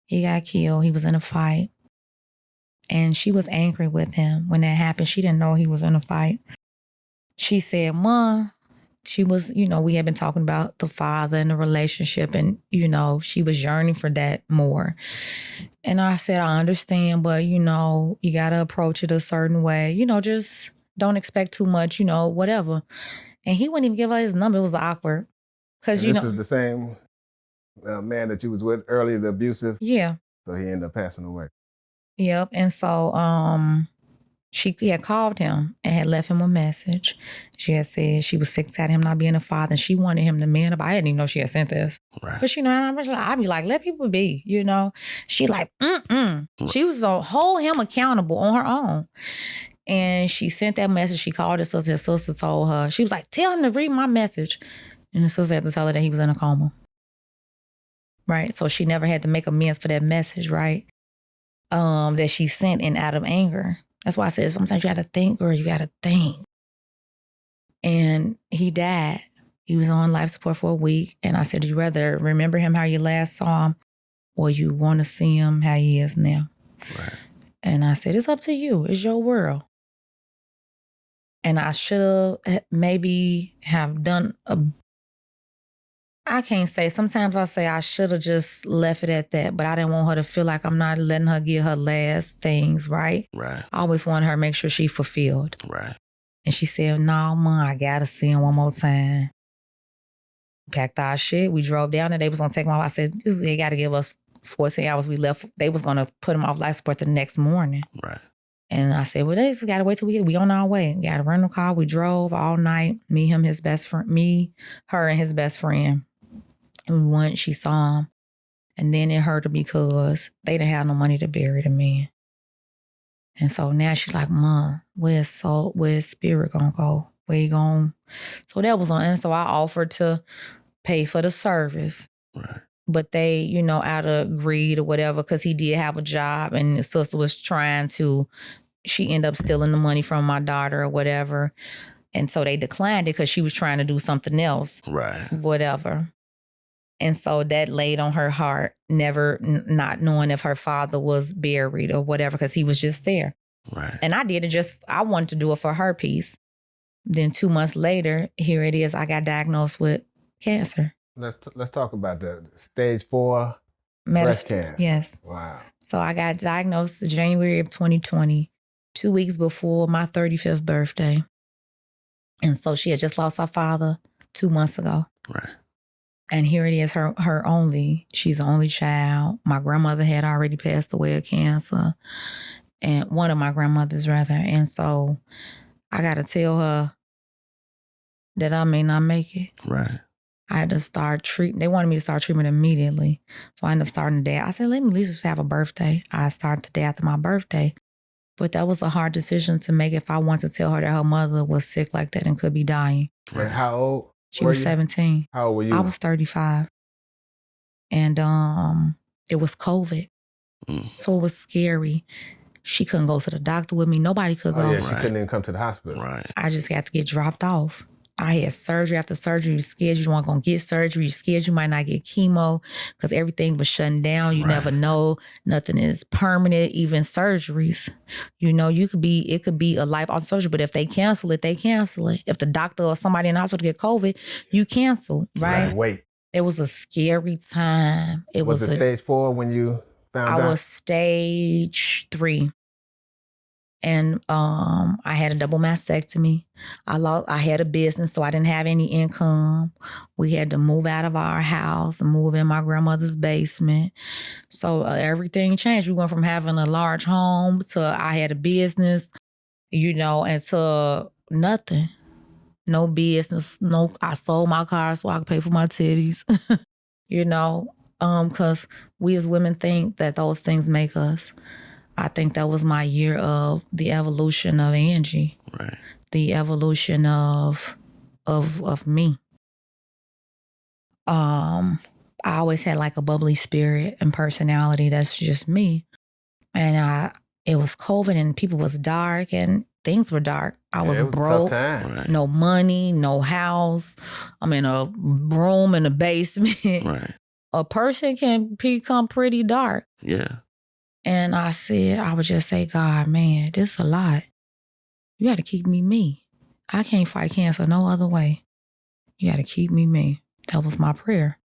[SPEAKER 3] He got killed. He was in a fight. And she was angry with him when that happened. She didn't know he was in a fight. She said, Mom, she was, you know, we had been talking about the father and the relationship, and, you know, she was yearning for that more. And I said, I understand, but, you know, you got to approach it a certain way. You know, just don't expect too much, you know, whatever. And he wouldn't even give her his number. It was awkward. Because, you know.
[SPEAKER 2] This is the same man that you was with earlier, the abusive?
[SPEAKER 3] Yeah.
[SPEAKER 2] So he ended up passing away.
[SPEAKER 3] Yep. And so she had called him and had left him a message. She had said she was sick of him not being a father, and she wanted him to man up. I didn't even know she had sent this. But you know, I'd be like, let people be, you know. She like, She was to hold him accountable on her own. And she sent that message. She called his sister. His sister told her, she was like, tell him to read my message. And the sister had to tell her that he was in a coma. Right? So she never had to make amends for that message, right? That she sent in out of anger. That's why I said sometimes you got to think, or you got to think. And he died. He was on life support for a week. And I said, "Did you rather remember him how you last saw him, or you want to see him how he is now.
[SPEAKER 1] Right.
[SPEAKER 3] And I said, it's up to you. It's your world. And I should have maybe have done I can't say. Sometimes I say I should have just left it at that, but I didn't want her to feel like I'm not letting her get her last things, right?
[SPEAKER 1] Right.
[SPEAKER 3] I always wanted her to make sure she fulfilled.
[SPEAKER 1] Right.
[SPEAKER 3] And she said, no, Mom, I got to see him one more time. Packed our shit. We drove down there. They was going to take him off. I said, they got to give us 14 hours. We left. They was going to put him off life support the next morning.
[SPEAKER 1] Right.
[SPEAKER 3] And I said, well, they just got to wait till we on our way. Got to rent a car. We drove all night. Me, him, his best friend. Me, her, and his best friend. And once she saw him. And then it hurt her because they didn't have no money to bury the man. And so now she's like, Mom, where's Spirit gonna go? Where he going? So that was on. And so I offered to pay for the service.
[SPEAKER 1] Right.
[SPEAKER 3] But they, you know, out of greed or whatever, because he did have a job and his sister was trying to, she ended up stealing the money from my daughter or whatever. And so they declined it because she was trying to do something else.
[SPEAKER 1] Right.
[SPEAKER 3] Whatever. And so that laid on her heart, not knowing if her father was buried or whatever, because he was just there.
[SPEAKER 1] Right.
[SPEAKER 3] And I did it I wanted to do it for her piece. Then 2 months later, here it is, I got diagnosed with cancer.
[SPEAKER 2] Let's talk about that. Stage 4 breast cancer.
[SPEAKER 3] Yes.
[SPEAKER 2] Wow.
[SPEAKER 3] So I got diagnosed in January of 2020, 2 weeks before my 35th birthday. And so she had just lost her father 2 months ago.
[SPEAKER 1] Right.
[SPEAKER 3] And here it is, she's the only child. My grandmother had already passed away of cancer. And one of my grandmothers, rather. And so I got to tell her that I may not make it.
[SPEAKER 1] Right.
[SPEAKER 3] I had to start treatment. They wanted me to start treatment immediately. So I ended up starting the day. I said, let me at least just have a birthday. I started the day after my birthday. But that was a hard decision to make if I wanted to tell her that her mother was sick like that and could be dying.
[SPEAKER 2] And how old?
[SPEAKER 3] She was 17.
[SPEAKER 2] How old were you?
[SPEAKER 3] I was 35. And it was COVID. So it was scary. She couldn't go to the doctor with me. Nobody could go.
[SPEAKER 2] Yeah, she couldn't even come to the hospital.
[SPEAKER 1] Right.
[SPEAKER 3] I just had to get dropped off. I had surgery after surgery. You're scared you weren't going to get surgery. You're scared you might not get chemo because everything was shutting down. You never know. Nothing is permanent, even surgeries. You know, it could be a life-altering surgery, but if they cancel it, they cancel it. If the doctor or somebody in the hospital get COVID, you cancel, right?
[SPEAKER 2] Wait.
[SPEAKER 3] It was a scary time.
[SPEAKER 2] Was it stage 4 when you found out?
[SPEAKER 3] I was stage 3. And I had a double mastectomy. I had a business, so I didn't have any income. We had to move out of our house and move in my grandmother's basement. So everything changed. We went from having a large home to I had a business, you know, and to nothing. No business. No, I sold my car so I could pay for my titties. You know, because we as women think that those things make us. I think that was my year of the evolution of Angie.
[SPEAKER 1] Right.
[SPEAKER 3] The evolution of me. I always had like a bubbly spirit and personality. That's just me. And it was COVID and people was dark and things were dark. I was broke.
[SPEAKER 2] A tough time.
[SPEAKER 1] Right.
[SPEAKER 3] No money, no house. I'm in a room in the basement.
[SPEAKER 1] Right.
[SPEAKER 3] A person can become pretty dark.
[SPEAKER 1] Yeah.
[SPEAKER 3] And I would just say, God, man, this is a lot. You got to keep me. I can't fight cancer no other way. You got to keep me. That was my prayer.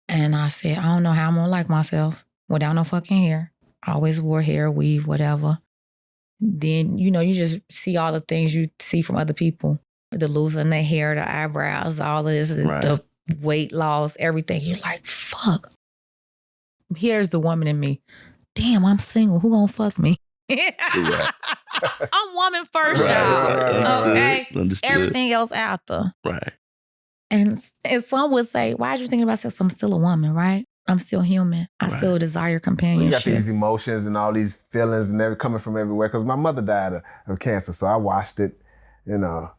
[SPEAKER 3] And I said, I don't know how I'm going to like myself without no fucking hair. I always wore hair, weave, whatever. Then, you know, you just see all the things you see from other people. The losing their hair, the eyebrows, all of this, the weight loss, everything. You're like, fuck. Here's the woman in me. Damn, I'm single. Who gonna fuck me? I'm woman first, y'all. Okay?
[SPEAKER 1] Understood.
[SPEAKER 3] Everything else after.
[SPEAKER 1] Right.
[SPEAKER 3] And some would say, why are you thinking about sex? I'm still a woman, right? I'm still human. I still desire companionship.
[SPEAKER 2] You got these emotions and all these feelings and coming from everywhere. Because my mother died of cancer, so I watched it, you know.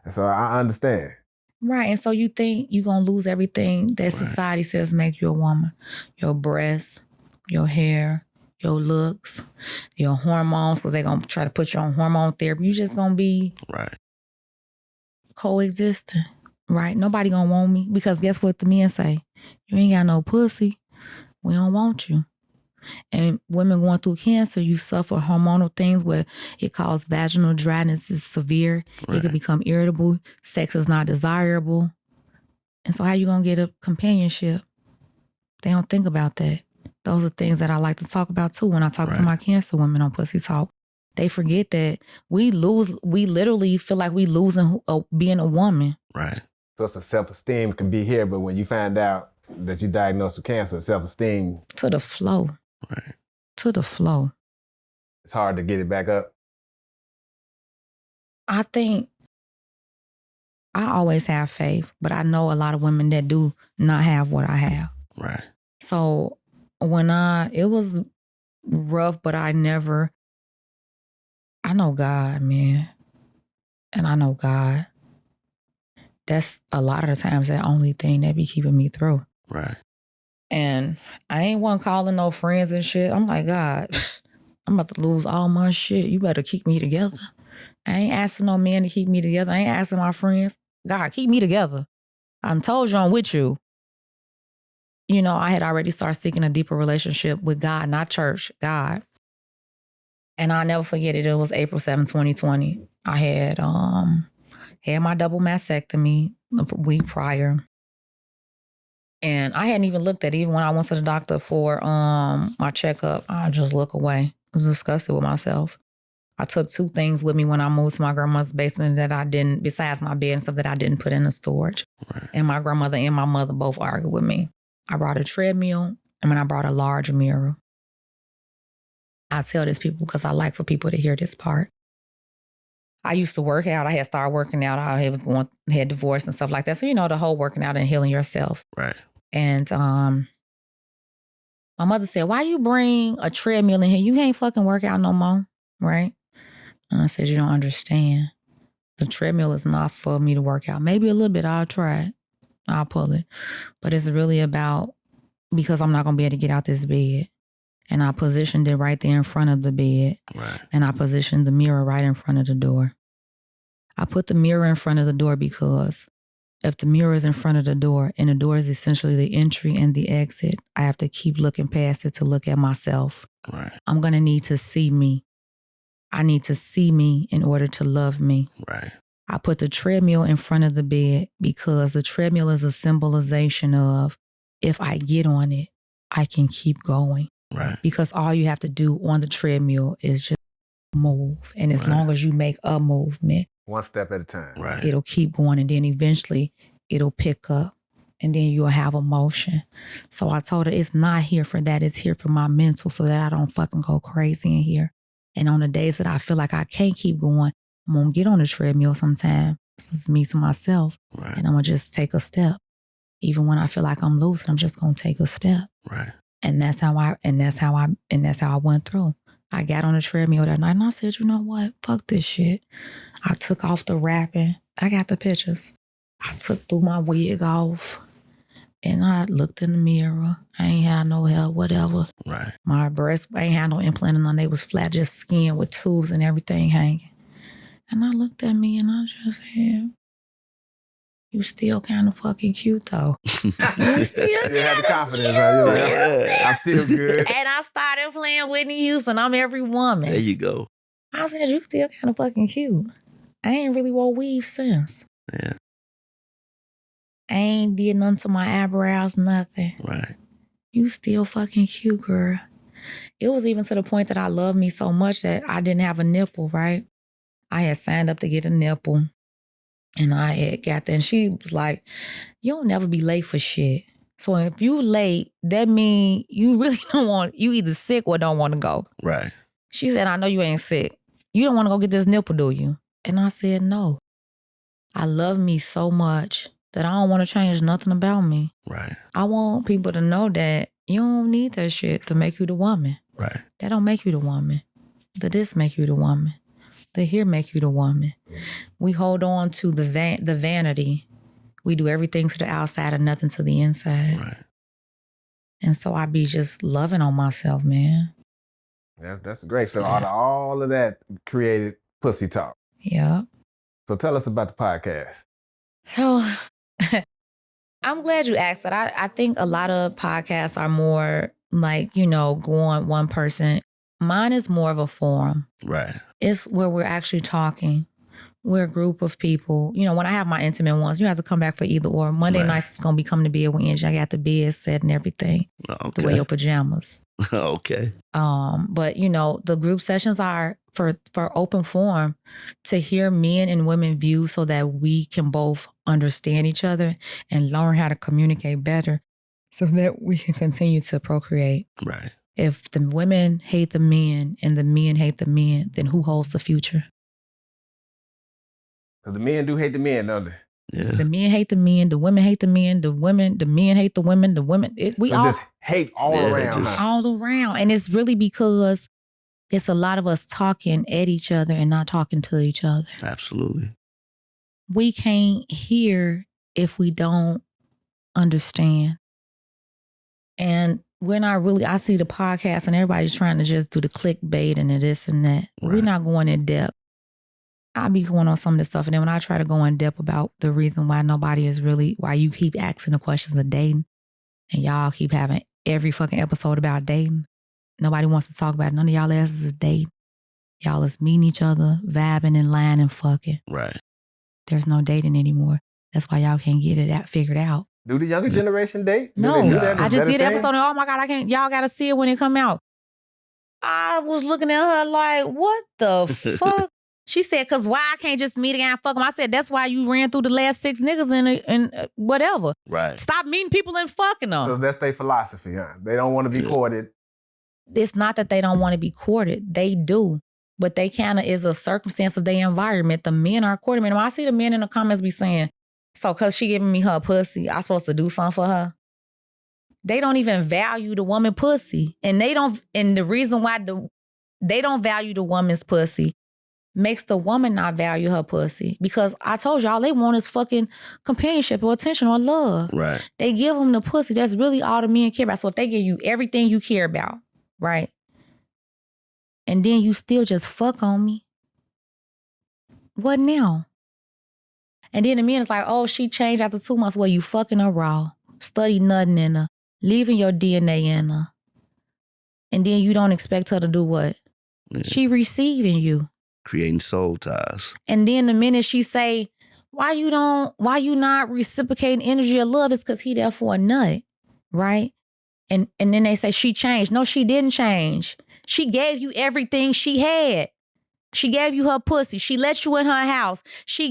[SPEAKER 2] So I understand.
[SPEAKER 3] Right, and so you think you're going to lose everything that society says make you a woman. Your breasts, your hair, your looks, your hormones, because they're going to try to put you on hormone therapy. You just going to be coexisting, right? Nobody going to want me because guess what the men say? You ain't got no pussy. We don't want you. And women going through cancer, you suffer hormonal things where it causes vaginal dryness is severe. Right. It can become irritable. Sex is not desirable. And so how you going to get a companionship? They don't think about that. Those are things that I like to talk about too when I talk to my cancer women on Pussy Talk. They forget that we literally feel like we losing being a woman.
[SPEAKER 1] Right.
[SPEAKER 2] So it's a self-esteem can be here, but when you find out that you're diagnosed with cancer, self-esteem.
[SPEAKER 3] To the flow.
[SPEAKER 1] Right.
[SPEAKER 3] To the flow.
[SPEAKER 2] It's hard to get it back up.
[SPEAKER 3] I think I always have faith, but I know a lot of women that do not have what I have.
[SPEAKER 1] Right.
[SPEAKER 3] So it was rough, but I know God, man. And I know God. That's a lot of the times the only thing that be keeping me through.
[SPEAKER 1] Right.
[SPEAKER 3] And I ain't one calling no friends and shit. I'm like, God, I'm about to lose all my shit. You better keep me together. I ain't asking no man to keep me together. I ain't asking my friends. God, keep me together. I told you I'm with you. You know, I had already started seeking a deeper relationship with God, not church, God. And I'll never forget it. It was April 7, 2020. I had my double mastectomy a week prior. And I hadn't even looked at it. Even when I went to the doctor for my checkup, I just look away. I was disgusted with myself. I took 2 things with me when I moved to my grandmother's basement that I didn't, besides my bed and stuff that I didn't put in the storage.
[SPEAKER 1] Right.
[SPEAKER 3] And my grandmother and my mother both argued with me. I brought a treadmill and then I brought a large mirror. I tell this people because I like for people to hear this part. I used to work out. I had started working out. I had divorced and stuff like that. So, you know, the whole working out and healing yourself.
[SPEAKER 1] Right.
[SPEAKER 3] And my mother said, why you bring a treadmill in here? You can't fucking work out no more, right? And I said, you don't understand. The treadmill is not for me to work out. Maybe a little bit, I'll try it. I'll pull it. But it's really about, because I'm not going to be able to get out this bed. And I positioned it right there in front of the bed.
[SPEAKER 1] Right.
[SPEAKER 3] And I positioned the mirror right in front of the door. I put the mirror in front of the door because if the mirror is in front of the door and the door is essentially the entry and the exit, I have to keep looking past it to look at myself.
[SPEAKER 1] Right.
[SPEAKER 3] I'm going to need to see me. I need to see me in order to love me.
[SPEAKER 1] Right.
[SPEAKER 3] I put the treadmill in front of the bed because the treadmill is a symbolization of if I get on it, I can keep going.
[SPEAKER 1] Right.
[SPEAKER 3] Because all you have to do on the treadmill is just move. And as long as you make a movement,
[SPEAKER 2] one step at a time.
[SPEAKER 1] Right.
[SPEAKER 3] It'll keep going and then eventually it'll pick up and then you'll have a motion. So I told her it's not here for that. It's here for my mental so that I don't fucking go crazy in here. And on the days that I feel like I can't keep going, I'm going to get on the treadmill sometime. This is me to myself.
[SPEAKER 1] Right.
[SPEAKER 3] And I'm going to just take a step. Even when I feel like I'm losing, I'm just going to take a step.
[SPEAKER 1] Right.
[SPEAKER 3] And that's how I went through. I got on the treadmill that night and I said, you know what? Fuck this shit. I took off the wrapping. I got the pictures. I threw my wig off and I looked in the mirror. I ain't had no hair, whatever.
[SPEAKER 1] Right.
[SPEAKER 3] My breasts, I ain't had no implant on. They was flat, just skin with tubes and everything hanging. And I looked at me and I just said, you still kind of fucking cute though. You still
[SPEAKER 2] You had the confidence, right? I'm still good.
[SPEAKER 3] And I started playing Whitney Houston. I'm every woman.
[SPEAKER 1] There you go.
[SPEAKER 3] I said, you still kind of fucking cute. I ain't really wore weave since.
[SPEAKER 1] Yeah.
[SPEAKER 3] I ain't did nothing to my eyebrows, nothing.
[SPEAKER 1] Right.
[SPEAKER 3] You still fucking cute, girl. It was even to the point that I loved me so much that I didn't have a nipple, right? I had signed up to get a nipple. And I had got there and she was like, you don't never be late for shit. So if you late, that mean you really don't want, you either sick or don't want to go.
[SPEAKER 1] Right.
[SPEAKER 3] She said, I know you ain't sick. You don't want to go get this nipple, do you? And I said, no. I love me so much that I don't want to change nothing about me.
[SPEAKER 1] Right.
[SPEAKER 3] I want people to know that you don't need that shit to make you the woman.
[SPEAKER 1] Right.
[SPEAKER 3] That don't make you the woman. The this make you the woman. The here make you the woman. We hold on to the vanity. We do everything to the outside and nothing to the inside.
[SPEAKER 1] Right.
[SPEAKER 3] And so I be just loving on myself, man.
[SPEAKER 2] That's great. So out of all of that created Pussy Talk.
[SPEAKER 3] Yeah.
[SPEAKER 2] So tell us about the podcast.
[SPEAKER 3] So I'm glad you asked that. I think a lot of podcasts are more like, going one person. Mine is more of a forum.
[SPEAKER 1] Right.
[SPEAKER 3] It's where we're actually talking. We're a group of people. When I have my intimate ones, you have to come back for either or. Monday nights is going to be coming to bed with Angie. I got the bed set and everything.
[SPEAKER 1] Okay.
[SPEAKER 3] The way your pajamas.
[SPEAKER 1] Okay.
[SPEAKER 3] But the group sessions are for open forum to hear men and women views so that we can both understand each other and learn how to communicate better so that we can continue to procreate.
[SPEAKER 1] Right.
[SPEAKER 3] If the women hate the men and the men hate the men, then who holds the future?
[SPEAKER 2] Because the men do hate the men, don't they?
[SPEAKER 1] Yeah.
[SPEAKER 3] The men hate the men, the women hate the men, the men hate the women, the women. We all
[SPEAKER 2] just hate all around.
[SPEAKER 3] All around. And it's really because it's a lot of us talking at each other and not talking to each other.
[SPEAKER 1] Absolutely.
[SPEAKER 3] We can't hear if we don't understand. And we're not really, I see the podcast and everybody's trying to just do the clickbait and the this and that.
[SPEAKER 1] Right.
[SPEAKER 3] We're not going in depth. I'll be going on some of this stuff. And then when I try to go in depth about the reason why why you keep asking the questions of dating and y'all keep having every fucking episode about dating. Nobody wants to talk about it. None of y'all asses is dating. Y'all is meeting each other, vibing and lying and fucking.
[SPEAKER 1] Right.
[SPEAKER 3] There's no dating anymore. That's why y'all can't get it figured out.
[SPEAKER 2] Do the younger generation date?
[SPEAKER 3] No, I just did an episode and oh my God, I can't, y'all gotta see it when it come out. I was looking at her like, what the fuck? She said, cause why I can't just meet a guy and fuck him? I said, that's why you ran through the last 6 niggas and whatever.
[SPEAKER 1] Right.
[SPEAKER 3] Stop meeting people and fucking them.
[SPEAKER 2] So that's their philosophy, huh? They don't want to be courted.
[SPEAKER 3] It's not that they don't want to be courted. They do. But they kind of is a circumstance of their environment. The men are courting men. When I see the men in the comments be saying, so cause she giving me her pussy, I supposed to do something for her. They don't even value the woman pussy. And the reason why they don't value the woman's pussy makes the woman not value her pussy. Because I told y'all, they want is fucking companionship or attention or love.
[SPEAKER 1] Right.
[SPEAKER 3] They give them the pussy. That's really all the men care about. So if they give you everything you care about, right? And then you still just fuck on me. What now? And then the man is like, oh, she changed after 2 months. Well, you fucking her raw. Study nothing in her. Leaving your DNA in her. And then you don't expect her to do what?
[SPEAKER 1] Yeah.
[SPEAKER 3] She receiving you.
[SPEAKER 1] Creating soul ties.
[SPEAKER 3] And then the minute she say, why you not reciprocating energy of love? It's because he there for a nut, right? And then they say she changed. No, she didn't change. She gave you everything she had. She gave you her pussy. She let you in her house. She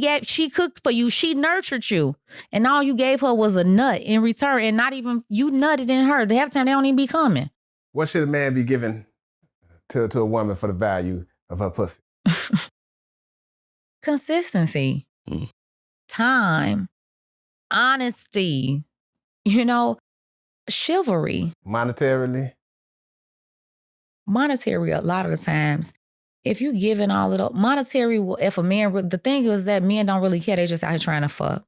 [SPEAKER 3] cooked for you. She nurtured you. And all you gave her was a nut in return. And not even, you nutted in her. Half the time they don't even be coming.
[SPEAKER 2] What should a man be giving to a woman for the value of her pussy?
[SPEAKER 3] Consistency. Time. Honesty. Chivalry.
[SPEAKER 2] Monetarily?
[SPEAKER 3] Monetary a lot of the times. If you giving all of the monetary, if a man, the thing is that men don't really care. They just out here trying to fuck.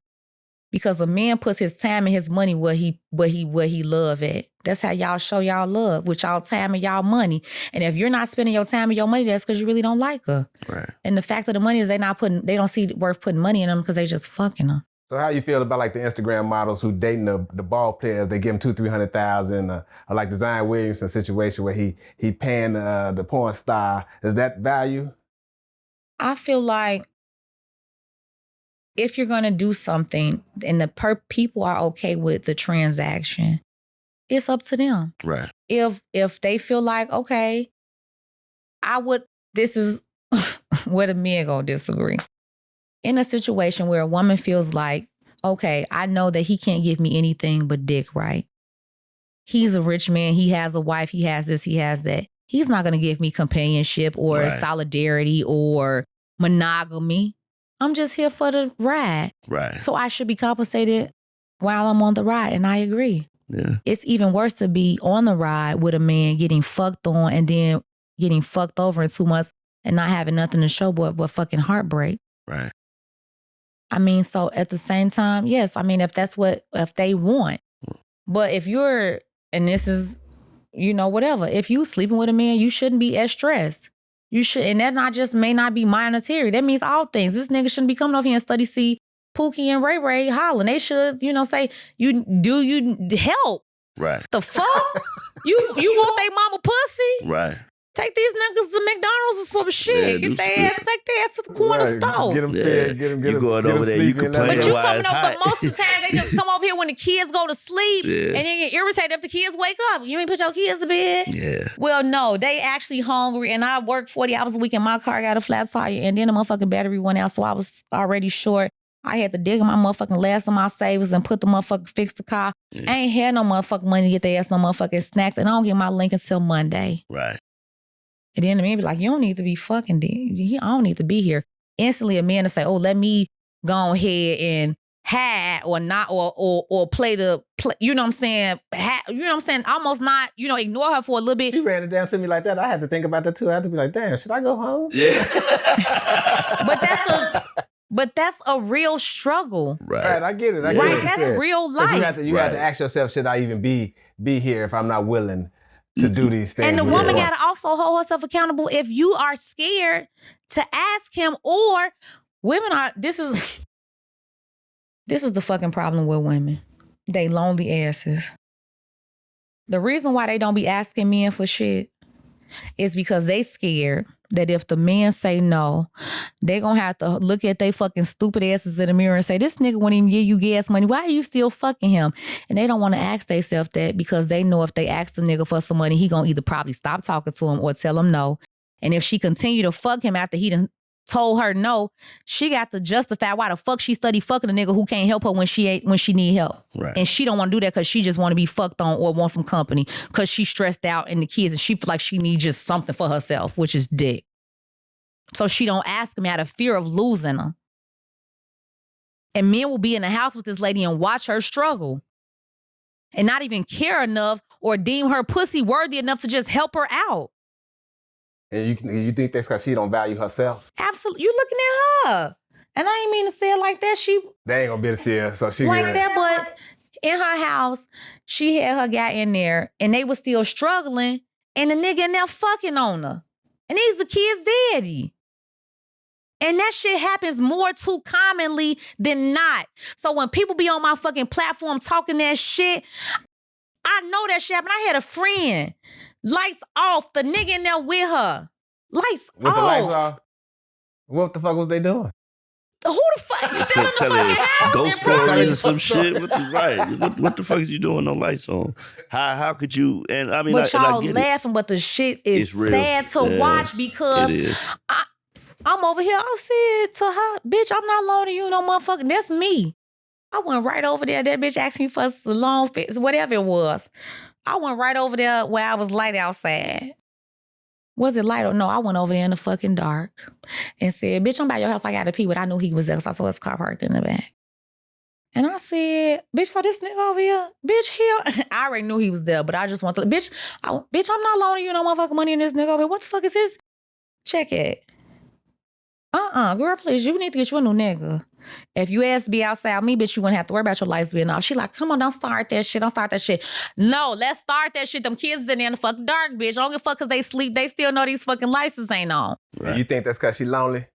[SPEAKER 3] Because a man puts his time and his money where he love at. That's how y'all show y'all love, with y'all time and y'all money. And if you're not spending your time and your money, that's because you really don't like her.
[SPEAKER 1] Right.
[SPEAKER 3] And the fact of the money is they don't see it worth putting money in them because they just fucking them.
[SPEAKER 2] So how you feel about like the Instagram models who dating the ball players? They give them $200,000-$300,000, or like the Zion Williamson situation where he paying the porn star. Is that value?
[SPEAKER 3] I feel like if you're gonna do something and the people are okay with the transaction, it's up to them.
[SPEAKER 1] Right.
[SPEAKER 3] If they feel like, okay, this is where the men gonna disagree. In a situation where a woman feels like, okay, I know that he can't give me anything but dick, right? He's a rich man. He has a wife. He has this. He has that. He's not going to give me companionship or solidarity or monogamy. I'm just here for the ride.
[SPEAKER 1] Right.
[SPEAKER 3] So I should be compensated while I'm on the ride. And I agree.
[SPEAKER 1] Yeah.
[SPEAKER 3] It's even worse to be on the ride with a man getting fucked on and then getting fucked over in 2 months and not having nothing to show but fucking heartbreak.
[SPEAKER 1] Right.
[SPEAKER 3] I mean, so at the same time, yes, I mean, if they want. But if you're, and this is, whatever, if you sleeping with a man, you shouldn't be as stressed. You should, and that may not be monetary. That means all things. This nigga shouldn't be coming over here and study see Pookie and Ray Ray hollering. They should, say, you help.
[SPEAKER 1] Right.
[SPEAKER 3] The fuck? You want they mama pussy?
[SPEAKER 1] Right.
[SPEAKER 3] Take these niggas to McDonald's or some shit.
[SPEAKER 1] Yeah,
[SPEAKER 3] Take their ass to the corner store.
[SPEAKER 2] Get them fed. Get them.
[SPEAKER 1] You going over there? You complaining
[SPEAKER 3] But you
[SPEAKER 1] why
[SPEAKER 3] coming
[SPEAKER 1] it's
[SPEAKER 3] over,
[SPEAKER 1] hot.
[SPEAKER 3] but most of the time they just come over here when the kids go to sleep
[SPEAKER 1] Yeah.
[SPEAKER 3] and then get irritated if the kids wake up. You ain't put your kids to bed?
[SPEAKER 1] Yeah.
[SPEAKER 3] Well, no, they actually hungry and I work 40 hours a week and my car got a flat tire and then the motherfucking battery went out, so I was already short. I had to dig in my motherfucking last of my savings and put the motherfucking fix the car.
[SPEAKER 1] Yeah.
[SPEAKER 3] I ain't had no motherfucking money to get their ass no motherfucking snacks and I don't get my link until Monday.
[SPEAKER 1] Right.
[SPEAKER 3] And then the man be like, you don't need to be fucking I don't need to be here. Instantly a man to say, oh, let me go ahead and hide or not or play you know what I'm saying? You know what I'm saying? Almost not, ignore her for a little bit.
[SPEAKER 2] She ran it down to me like that. I had to think about that too. I had to be like, damn, should I go home?
[SPEAKER 1] Yeah.
[SPEAKER 3] But that's a real struggle.
[SPEAKER 2] Right, I get it.
[SPEAKER 3] Right, that's real life.
[SPEAKER 2] You have to ask yourself, should I even be here if I'm not willing to do these things?
[SPEAKER 3] And the woman got to also hold herself accountable if you are scared to ask him, or women are, this is the fucking problem with women. They lonely asses. The reason why they don't be asking men for shit is because they scared that if the men say no, they gonna have to look at they fucking stupid asses in the mirror and say, this nigga won't even give you gas money. Why are you still fucking him? And they don't want to ask themselves that because they know if they ask the nigga for some money, he gonna either probably stop talking to him or tell him no. And if she continue to fuck him after he done told her no, she got to justify why the fuck she study fucking a nigga who can't help her when she need help.
[SPEAKER 1] Right.
[SPEAKER 3] And she don't want to do that because she just want to be fucked on or want some company because she's stressed out and the kids and she feel like she needs just something for herself, which is dick. So she don't ask him out of fear of losing him. And men will be in the house with this lady and watch her struggle and not even care enough or deem her pussy worthy enough to just help her out.
[SPEAKER 2] And you think that's because she don't value herself?
[SPEAKER 3] Absolutely. You looking at her. And I ain't mean to say it like that.
[SPEAKER 2] They ain't gonna be able to see her, so she
[SPEAKER 3] like that, but in her house, she had her guy in there and they were still struggling and the nigga in there fucking on her. And he's the kid's daddy. And that shit happens more too commonly than not. So when people be on my fucking platform talking that shit, I know that shit happened. I had a friend, lights off, the nigga in there with her. Lights
[SPEAKER 2] with
[SPEAKER 3] off.
[SPEAKER 2] The lights off. What the fuck was they doing?
[SPEAKER 3] Who the fuck still in the fucking house?
[SPEAKER 1] Ghost stories or some shit. What the fuck is you doing? No lights on. How could you? And I mean,
[SPEAKER 3] but y'all
[SPEAKER 1] I
[SPEAKER 3] laughing, but the shit is sad to watch because I'm over here. I said to her, bitch, I'm not loaning you no motherfucking. That's me. I went right over there. That bitch asked me for a salon fix, whatever it was. I went right over there where I was light outside. Was it light or no? I went over there in the fucking dark and said, bitch, I'm by your house. I got to pee, but I knew he was there because I saw his car parked in the back. And I said, bitch, so this nigga over here, bitch, here. I already knew he was there, but I just want to, bitch, I'm not loaning you no motherfucking money in this nigga over here. What the fuck is his? Check it. Girl, please, you need to get you a new nigga. If you asked to be outside me, bitch, you wouldn't have to worry about your lights being off. She like, come on, don't start that shit. No, let's start that shit. Them kids is in there in the fucking dark, bitch. I don't give a fuck because they sleep. They still know these fucking lights ain't on.
[SPEAKER 2] Right. You think that's because she lonely?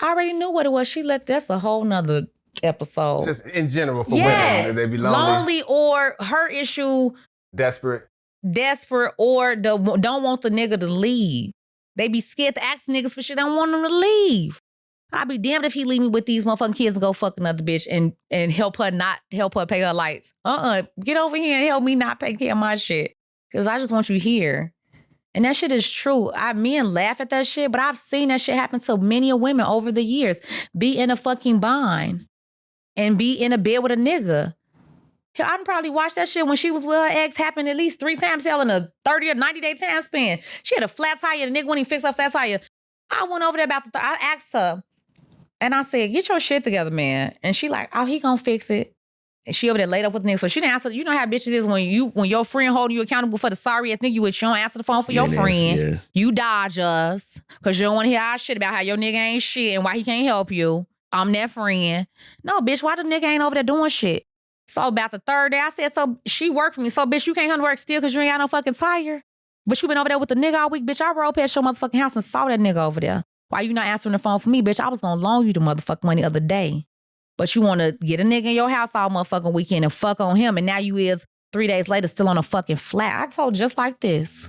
[SPEAKER 3] I already knew what it was. That's a whole nother episode.
[SPEAKER 2] Just in general for women, they be lonely.
[SPEAKER 3] Or her issue.
[SPEAKER 2] Desperate
[SPEAKER 3] or don't want the nigga to leave. They be scared to ask niggas for shit. They don't want them to leave. I'd be damned if he leave me with these motherfucking kids and go fuck another bitch and help her pay her lights. Get over here and help me not pay care of my shit. Because I just want you here. And that shit is true. Men laugh at that shit, but I've seen that shit happen to many women over the years. Be in a fucking bind and be in a bed with a nigga. I done probably watched that shit when she was with her ex happen at least 3 times hell in a 30 or 90-day time span. She had a flat tire. The nigga wouldn't even fix her flat tire. I went over there I asked her, and I said, get your shit together, man. And she like, oh, he gonna fix it. And she over there laid up with the nigga. So she didn't answer. You know how bitches is when your friend holding you accountable for the sorry ass nigga you with, you don't answer the phone for your friend. Yeah. You dodge us because you don't want to hear our shit about how your nigga ain't shit and why he can't help you. I'm that friend. No, bitch, why the nigga ain't over there doing shit? So about the third day, I said, so she worked for me. So, bitch, you can't come to work still because you ain't got no fucking tire. But you been over there with the nigga all week. Bitch, I rolled past your motherfucking house and saw that nigga over there. Why you not answering the phone for me? Bitch, I was going to loan you the motherfucking money the other day. But you want to get a nigga in your house all motherfucking weekend and fuck on him. And now you is 3 days later, still on a fucking flat. I told just like this.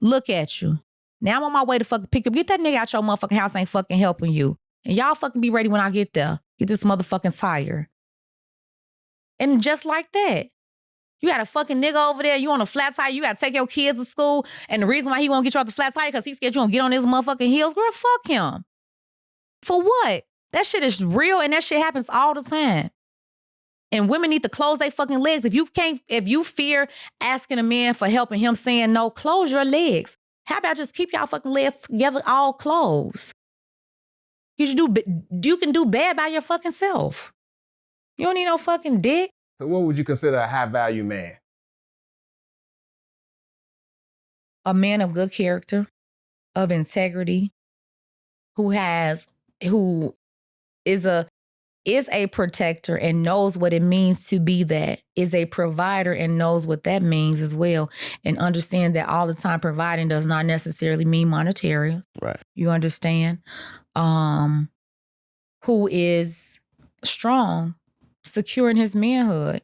[SPEAKER 3] Look at you. Now I'm on my way to fucking pick up. Get that nigga out your motherfucking house. Ain't fucking helping you. And y'all fucking be ready when I get there. Get this motherfucking tire. And just like that. You got a fucking nigga over there. You on a flat tire. You got to take your kids to school. And the reason why he won't get you off the flat tire because he's scared you won't get on his motherfucking heels. Girl, fuck him. For what? That shit is real and that shit happens all the time. And women need to close their fucking legs. If you fear asking a man for help and him saying no, close your legs. How about just keep y'all fucking legs together all closed? You can do bad by your fucking self. You don't need no fucking dick.
[SPEAKER 2] So what would you consider a high-value man?
[SPEAKER 3] A man of good character, of integrity, who is a protector and knows what it means to be that, is a provider and knows what that means as well, and understand that all the time providing does not necessarily mean monetary.
[SPEAKER 1] Right.
[SPEAKER 3] You understand? Who is strong, secure in his manhood,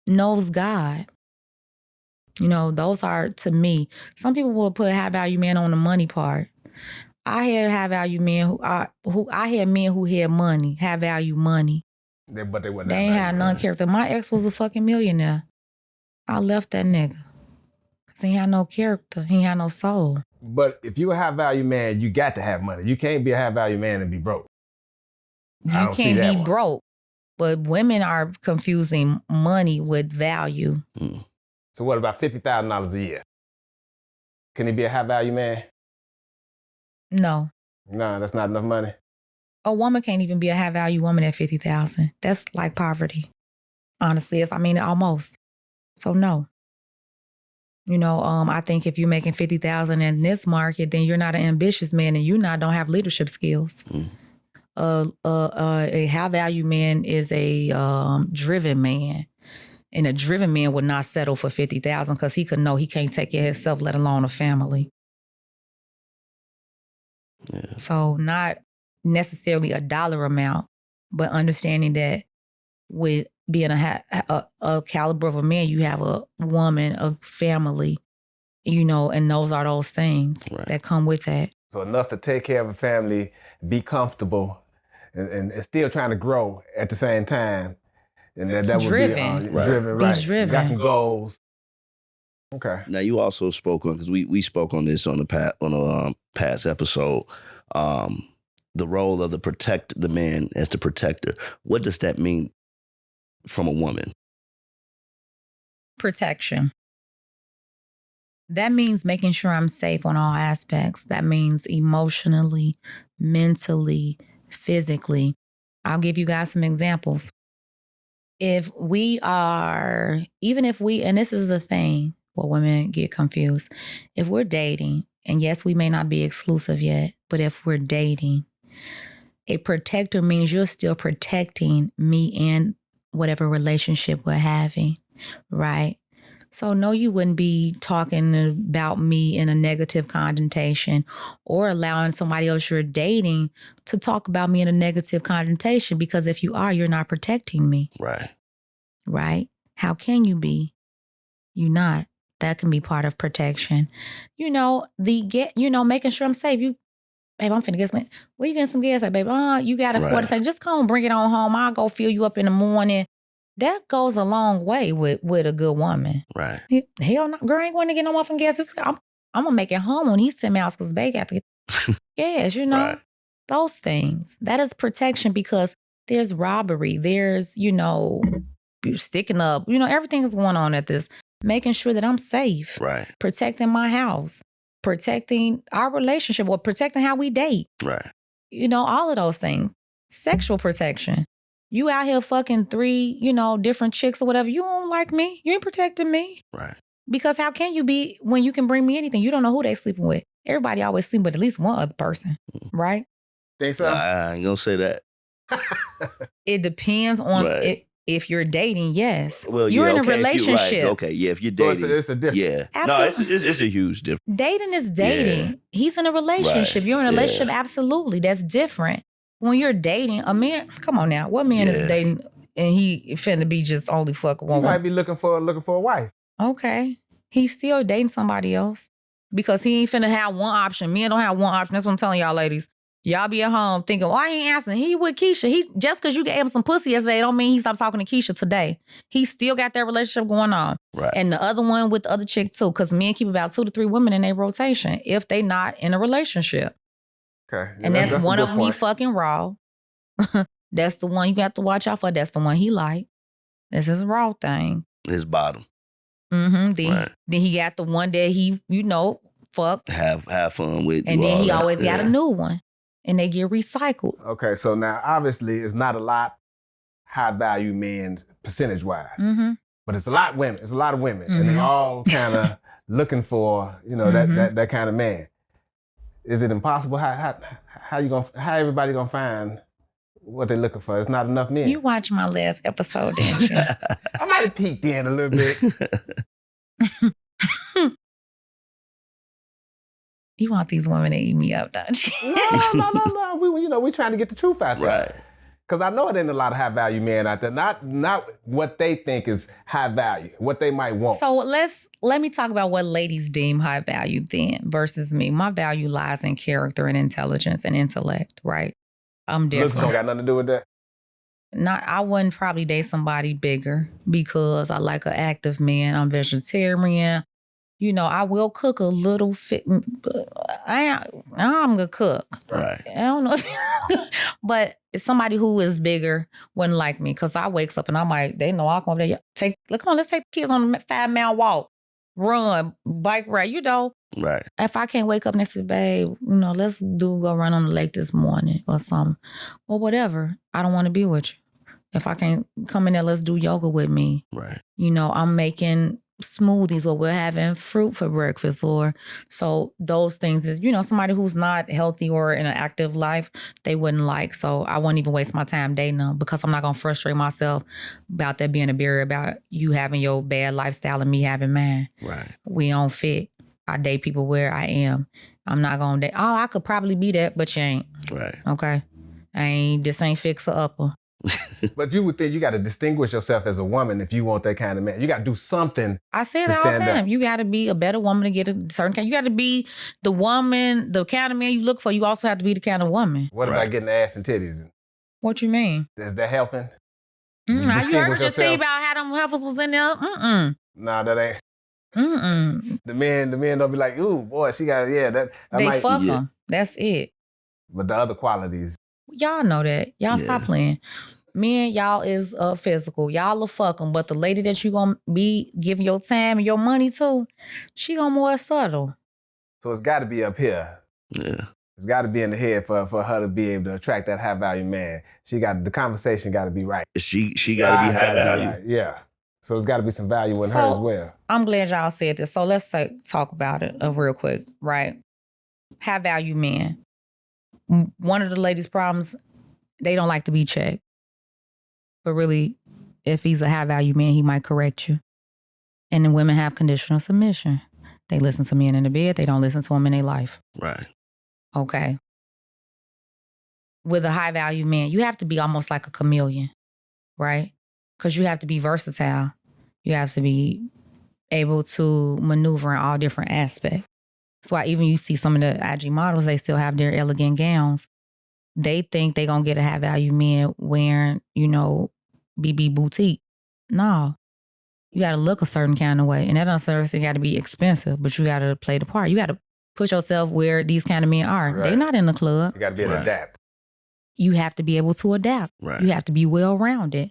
[SPEAKER 3] knows God. You know, those are, to me, some people will put high value man on the money part. I had high value men I had men who had money, high value money.
[SPEAKER 2] But they wouldn't.
[SPEAKER 3] They ain't had none character. My ex was a fucking millionaire. I left that nigga. Cause he ain't had no character. He ain't had no soul.
[SPEAKER 2] But if you a high value man, you got to have money. You can't be a high value man and be broke.
[SPEAKER 3] You can't be broke. But women are confusing money with value.
[SPEAKER 2] So what about $50,000 a year? Can he be a high value man?
[SPEAKER 3] No.
[SPEAKER 2] No, that's not enough money.
[SPEAKER 3] A woman can't even be a high value woman at $50,000. That's like poverty. Honestly, almost. So no. You know, I think if you're making $50,000 in this market, then you're not an ambitious man and don't have leadership skills. A high value man is a driven man. And a driven man would not settle for $50,000 because he could know he can't take care of himself, let alone a family.
[SPEAKER 1] Yeah.
[SPEAKER 3] So not necessarily a dollar amount, but understanding that with being a caliber of a man, you have a woman, a family, you know, and those are those things that come with that.
[SPEAKER 2] So enough to take care of a family, be comfortable, and still trying to grow at the same time. And that would
[SPEAKER 3] driven.
[SPEAKER 2] Be driven, right.
[SPEAKER 3] Be driven.
[SPEAKER 2] Got some goals. Okay.
[SPEAKER 1] Now you also spoke on, because we spoke on this on a past episode, the role of the man as the protector. What does that mean from a woman?
[SPEAKER 3] Protection. That means making sure I'm safe on all aspects. That means emotionally, mentally, physically. I'll give you guys some examples. And this is the thing where women get confused. If we're dating, and yes, we may not be exclusive yet, but if we're dating, a protector means you're still protecting me and whatever relationship we're having, right? So no, you wouldn't be talking about me in a negative connotation or allowing somebody else you're dating to talk about me in a negative connotation, because if you are, you're not protecting me.
[SPEAKER 1] Right.
[SPEAKER 3] Right? How can you be? You're not. That can be part of protection. You know, making sure I'm safe. Babe, I'm finna get some. Where you getting some gas at, babe? You got a quarter tank. Just come bring it on home. I'll go fill you up in the morning. That goes a long way with a good woman.
[SPEAKER 1] Right.
[SPEAKER 3] Hell no, girl, ain't going to get no motherfucking gas. I'm going to make it home on these 10 miles because babe got to get gas, you know?
[SPEAKER 1] Right.
[SPEAKER 3] Those things. That is protection, because there's robbery. There's, you're sticking up. Everything is going on at this. Making sure that I'm safe.
[SPEAKER 1] Right.
[SPEAKER 3] Protecting my house. Protecting our relationship, or protecting how we date.
[SPEAKER 1] Right.
[SPEAKER 3] All of those things. Sexual protection. You out here fucking 3, different chicks or whatever. You don't like me. You ain't protecting me.
[SPEAKER 1] Right.
[SPEAKER 3] Because how can you be when you can bring me anything? You don't know who they sleeping with. Everybody always sleeping with at least one other person, right?
[SPEAKER 2] Think so?
[SPEAKER 1] I ain't gonna say that.
[SPEAKER 3] It depends on if you're dating, yes.
[SPEAKER 1] Well,
[SPEAKER 3] you're in a relationship.
[SPEAKER 1] If you're dating.
[SPEAKER 2] So it's a difference.
[SPEAKER 1] Yeah.
[SPEAKER 3] Absolutely.
[SPEAKER 1] No, it's a huge difference.
[SPEAKER 3] Dating is dating. Yeah. He's in a relationship.
[SPEAKER 1] Right.
[SPEAKER 3] You're in a relationship. Absolutely. That's different. When you're dating, a man, come on now, what man is dating and he finna be just only fucking
[SPEAKER 2] You
[SPEAKER 3] one
[SPEAKER 2] might
[SPEAKER 3] woman.
[SPEAKER 2] be looking for a wife.
[SPEAKER 3] Okay. He's still dating somebody else because he ain't finna have one option. Men don't have one option. That's what I'm telling y'all, ladies. Y'all be at home thinking, why he ain't answering? He with Keisha. He just because you gave him some pussy yesterday don't mean he stopped talking to Keisha today. He still got that relationship going on.
[SPEAKER 1] Right.
[SPEAKER 3] And the other one with the other chick too, because men keep about 2 to 3 women in their rotation if they not in a relationship.
[SPEAKER 2] Okay.
[SPEAKER 3] And that's one
[SPEAKER 2] a
[SPEAKER 3] of
[SPEAKER 2] good
[SPEAKER 3] them he
[SPEAKER 2] point.
[SPEAKER 3] fucking raw. That's the one you got to watch out for. That's the one he like. That's his raw thing.
[SPEAKER 1] His bottom.
[SPEAKER 3] Mm-hmm.
[SPEAKER 1] Right.
[SPEAKER 3] Then he got the one that he, fuck.
[SPEAKER 1] Have fun with.
[SPEAKER 3] And
[SPEAKER 1] do
[SPEAKER 3] then
[SPEAKER 1] all
[SPEAKER 3] he
[SPEAKER 1] that.
[SPEAKER 3] always got a new one. And they get recycled.
[SPEAKER 2] Okay, so now obviously it's not a lot high value men percentage wise,
[SPEAKER 3] Mm-hmm.
[SPEAKER 2] but it's a lot of women. It's a lot of women, and they all kind of looking for that kind of man. Is it impossible? How everybody gonna find what they're looking for? It's not enough men.
[SPEAKER 3] You watched my last episode, didn't you?
[SPEAKER 2] I might have peeked in a little bit.
[SPEAKER 3] You want these women to eat me up, don't you?
[SPEAKER 2] No. We trying to get the truth out there.
[SPEAKER 1] Right.
[SPEAKER 2] Because I know it ain't a lot of high value men out there. Not what they think is high value, what they might want.
[SPEAKER 3] So let me talk about what ladies deem high value then versus me. My value lies in character and intelligence and intellect, right? I'm different.
[SPEAKER 2] Looks don't got nothing to do with that.
[SPEAKER 3] I wouldn't probably date somebody bigger because I like an active man. I'm vegetarian. I will cook a little fit. I'm gonna cook.
[SPEAKER 1] Right.
[SPEAKER 3] I don't know, but somebody who is bigger wouldn't like me because I wakes up and they know I'll come over there. Come on, let's take the kids on a 5-mile walk, run, bike ride.
[SPEAKER 1] Right.
[SPEAKER 3] If I can't wake up next to babe, let's go run on the lake this morning or something, or whatever. I don't want to be with you. If I can't come in there, let's do yoga with me.
[SPEAKER 1] Right.
[SPEAKER 3] I'm making smoothies or we're having fruit for breakfast so those things is, somebody who's not healthy or in an active life, they wouldn't like. So I wouldn't even waste my time dating them because I'm not going to frustrate myself about that being a barrier about you having your bad lifestyle and me having mine.
[SPEAKER 1] Right.
[SPEAKER 3] We don't fit. I date people where I am. I'm not going to date. Oh, I could probably be that, but you ain't.
[SPEAKER 1] Right.
[SPEAKER 3] Okay. This ain't fixer upper.
[SPEAKER 2] But you would think you got to distinguish yourself as a woman if you want that kind of man. You got to do something.
[SPEAKER 3] I say that all the time. You got to be a better woman to get a certain kind. You got to be the woman, the kind of man you look for. You also have to be the kind of woman.
[SPEAKER 2] What about getting ass and titties?
[SPEAKER 3] What you mean?
[SPEAKER 2] Is that helping?
[SPEAKER 3] You heard her say about how them heifers was in there?
[SPEAKER 2] Nah, that ain't. The men don't be like, ooh, boy, she got, that
[SPEAKER 3] they
[SPEAKER 2] might,
[SPEAKER 3] fuck them. That's it.
[SPEAKER 2] But the other qualities.
[SPEAKER 3] Y'all know that. Y'all stop playing. Men, y'all is physical. Y'all will fuck them. But the lady that you gonna be giving your time and your money to, she gonna more subtle.
[SPEAKER 2] So it's got to be up here.
[SPEAKER 1] Yeah.
[SPEAKER 2] It's got to be in the head for her to be able to attract that high value man. The conversation got to be right.
[SPEAKER 1] She got to be high value.
[SPEAKER 2] Right. Yeah. So it's got to be some value in her as well.
[SPEAKER 3] I'm glad y'all said this. So let's talk about it real quick, right? High value men. One of the ladies' problems, they don't like to be checked. But really, if he's a high value man, he might correct you. And then women have conditional submission. They listen to men in the bed. They don't listen to them in their life.
[SPEAKER 1] Right.
[SPEAKER 3] Okay. With a high value man, you have to be almost like a chameleon, right? Because you have to be versatile. You have to be able to maneuver in all different aspects. That's why even you see some of the IG models, they still have their elegant gowns. They think they're going to get a high value man wearing, BB boutique. No. You got to look a certain kind of way. And that necessarily got to be expensive, but you got to play the part. You got to put yourself where these kind of men are. Right. They're not in the club.
[SPEAKER 2] You got to be able to adapt.
[SPEAKER 3] You have to be able to adapt.
[SPEAKER 1] Right.
[SPEAKER 3] You have to be well-rounded.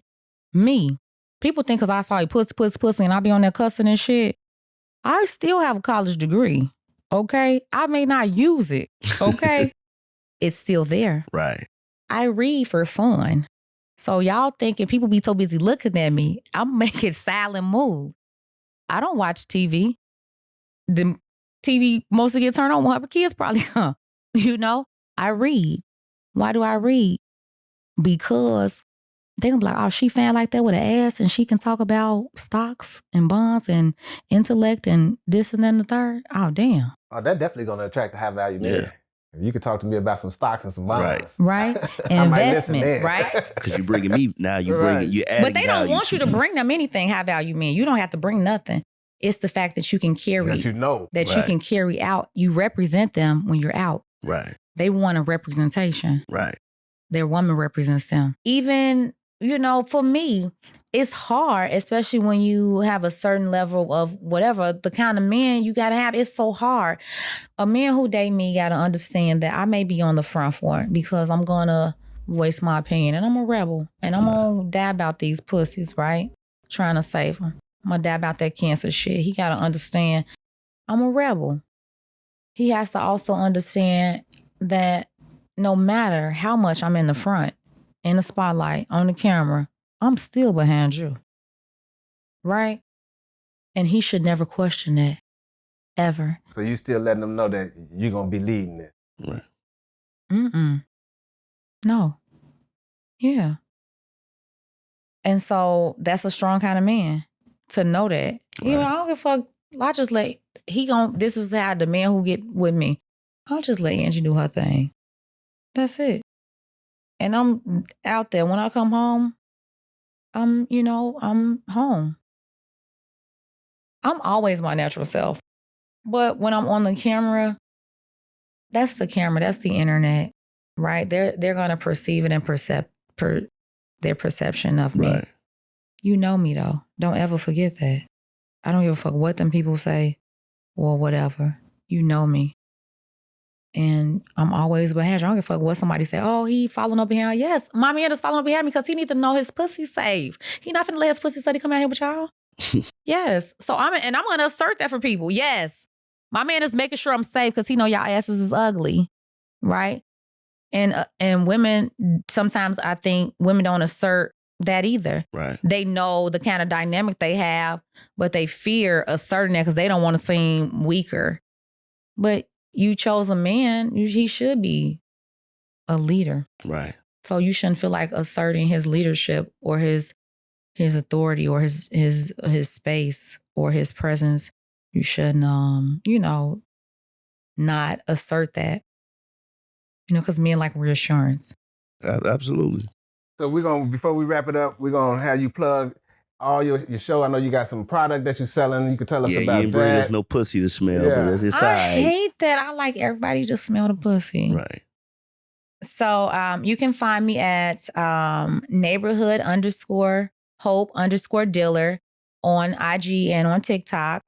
[SPEAKER 3] Me, people think because I saw you pussy, and I be on there cussing and shit, I still have a college degree, okay? I may not use it, okay? It's still there.
[SPEAKER 1] Right.
[SPEAKER 3] I read for fun. So y'all thinking people be so busy looking at me, I'm making silent moves. I don't watch TV. The TV mostly get turned on when her kids probably come. I read. Why do I read? Because they gonna be like, oh, she fan like that with an ass and she can talk about stocks and bonds and intellect and this and then the third. Oh, damn.
[SPEAKER 2] Oh, that definitely gonna attract a high value man. You could talk to me about some stocks and some bonds.
[SPEAKER 3] Right. Investments, right?
[SPEAKER 1] Because you're bringing me, now you're bringing, you're adding
[SPEAKER 3] But they don't want you to
[SPEAKER 1] me.
[SPEAKER 3] bring them anything high value men. You don't have to bring nothing. It's the fact that you can carry.
[SPEAKER 2] That you know.
[SPEAKER 3] That you can carry out. You represent them when you're out.
[SPEAKER 1] Right.
[SPEAKER 3] They want a representation.
[SPEAKER 1] Right.
[SPEAKER 3] Their woman represents them. Even, for me, it's hard, especially when you have a certain level of whatever, the kind of man you got to have. It's so hard. A man who date me got to understand that I may be on the front for it because I'm going to voice my opinion and I'm a rebel and I'm going to die about these pussies, right? Trying to save them. I'm going to die about that cancer shit. He got to understand I'm a rebel. He has to also understand that no matter how much I'm in the front, in the spotlight, on the camera, I'm still behind you. Right? And he should never question that. Ever.
[SPEAKER 2] So you still letting them know that you're going to be leading it?
[SPEAKER 1] Right.
[SPEAKER 3] No. Yeah. And so that's a strong kind of man to know that.
[SPEAKER 1] Right.
[SPEAKER 3] I don't give a fuck. I just let, this is how the man who get with me, I'll just let Angie do her thing. That's it. And I'm out there. When I come home, I'm home. I'm always my natural self. But when I'm on the camera, that's the camera. That's the internet, right? They're going to perceive it and their perception of me.
[SPEAKER 1] Right.
[SPEAKER 3] You know me, though. Don't ever forget that. I don't give a fuck what them people say or whatever. You know me. And I'm always behind you. I don't give a fuck what somebody say. Oh, he following up behind. Yes, my man is following up behind me because he need to know his pussy safe. He not finna let his pussy say he come out here with y'all. Yes. So I'm going to assert that for people. Yes. My man is making sure I'm safe because he know y'all asses is ugly. Right? And women, sometimes I think women don't assert that either.
[SPEAKER 1] Right.
[SPEAKER 3] They know the kind of dynamic they have, but they fear asserting that because they don't want to seem weaker. But you chose a man, he should be a leader.
[SPEAKER 1] Right.
[SPEAKER 3] So you shouldn't feel like asserting his leadership or his authority or his space or his presence. You shouldn't, not assert that. Because men like reassurance.
[SPEAKER 1] Absolutely.
[SPEAKER 2] So before we wrap it up, we're going to have you plug all your show. I know you got some product that you're selling. You can tell us about that.
[SPEAKER 1] Yeah, you ain't bring us no pussy to smell, but it's
[SPEAKER 3] I
[SPEAKER 1] all right.
[SPEAKER 3] hate that. I like everybody to smell the pussy.
[SPEAKER 1] Right.
[SPEAKER 3] So you can find me at neighborhood_hope_dealer on IG and on TikTok.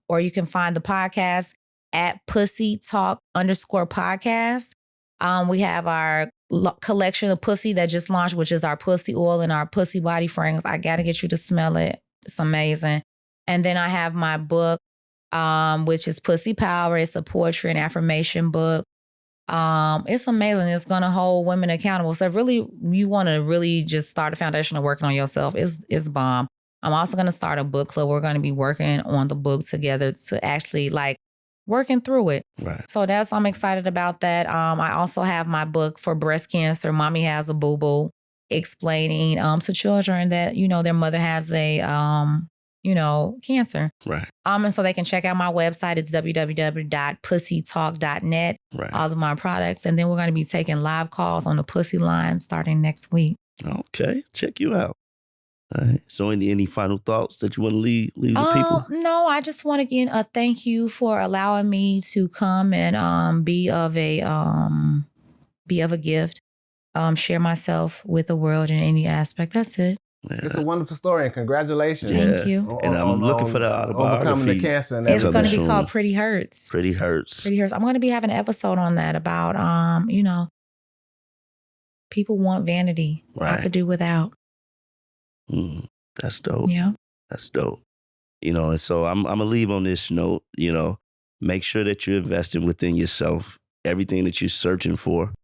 [SPEAKER 3] Or you can find the podcast at pussytalk_podcast. We have our collection of pussy that just launched, which is our pussy oil and our pussy body fragrance. I got to get you to smell it. It's amazing. And then I have my book, which is Pussy Power. It's a poetry and affirmation book. It's amazing. It's going to hold women accountable. So really, you want to really just start a foundation of working on yourself. It's bomb. I'm also going to start a book club. We're going to be working on the book together to actually working through it.
[SPEAKER 1] Right.
[SPEAKER 3] So I'm excited about that. I also have my book for breast cancer, Mommy Has a Boo-Boo, explaining to children that, their mother has a, cancer.
[SPEAKER 1] Right.
[SPEAKER 3] And so they can check out my website. It's www.pussytalk.net.
[SPEAKER 1] Right.
[SPEAKER 3] All of my products. And then we're going to be taking live calls on the Pussy line starting next week.
[SPEAKER 1] Okay. Check you out. All right. So any final thoughts that you want to leave the people?
[SPEAKER 3] No, I just want to again thank you for allowing me to come and be of a gift. Share myself with the world in any aspect. That's it.
[SPEAKER 2] Yeah. It's a wonderful story and congratulations.
[SPEAKER 3] Thank you.
[SPEAKER 1] And I'm looking for the autobiography.
[SPEAKER 2] Overcoming the cancer. And
[SPEAKER 3] it's going to be called Pretty Hurts.
[SPEAKER 1] Pretty Hurts.
[SPEAKER 3] Pretty Hurts. I'm going to be having an episode on that about, people want vanity.
[SPEAKER 1] Right.
[SPEAKER 3] I could do without.
[SPEAKER 1] That's dope.
[SPEAKER 3] Yeah.
[SPEAKER 1] That's dope. And so I'm going to leave on this note, make sure that you're investing within yourself. Everything that you're searching for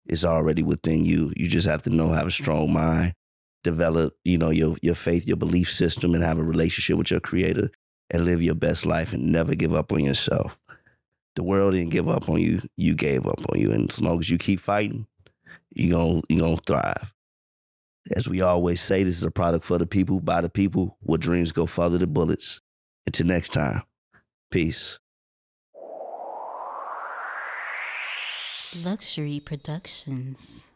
[SPEAKER 1] is already within you. You just have to have a strong mind, develop, your faith, your belief system, and have a relationship with your creator and live your best life and never give up on yourself. The world didn't give up on you. You gave up on you. And as long as you keep fighting, you're gonna thrive. As we always say, this is a product for the people, by the people, where dreams go farther than bullets. Until next time, peace.
[SPEAKER 4] Luxury Productions.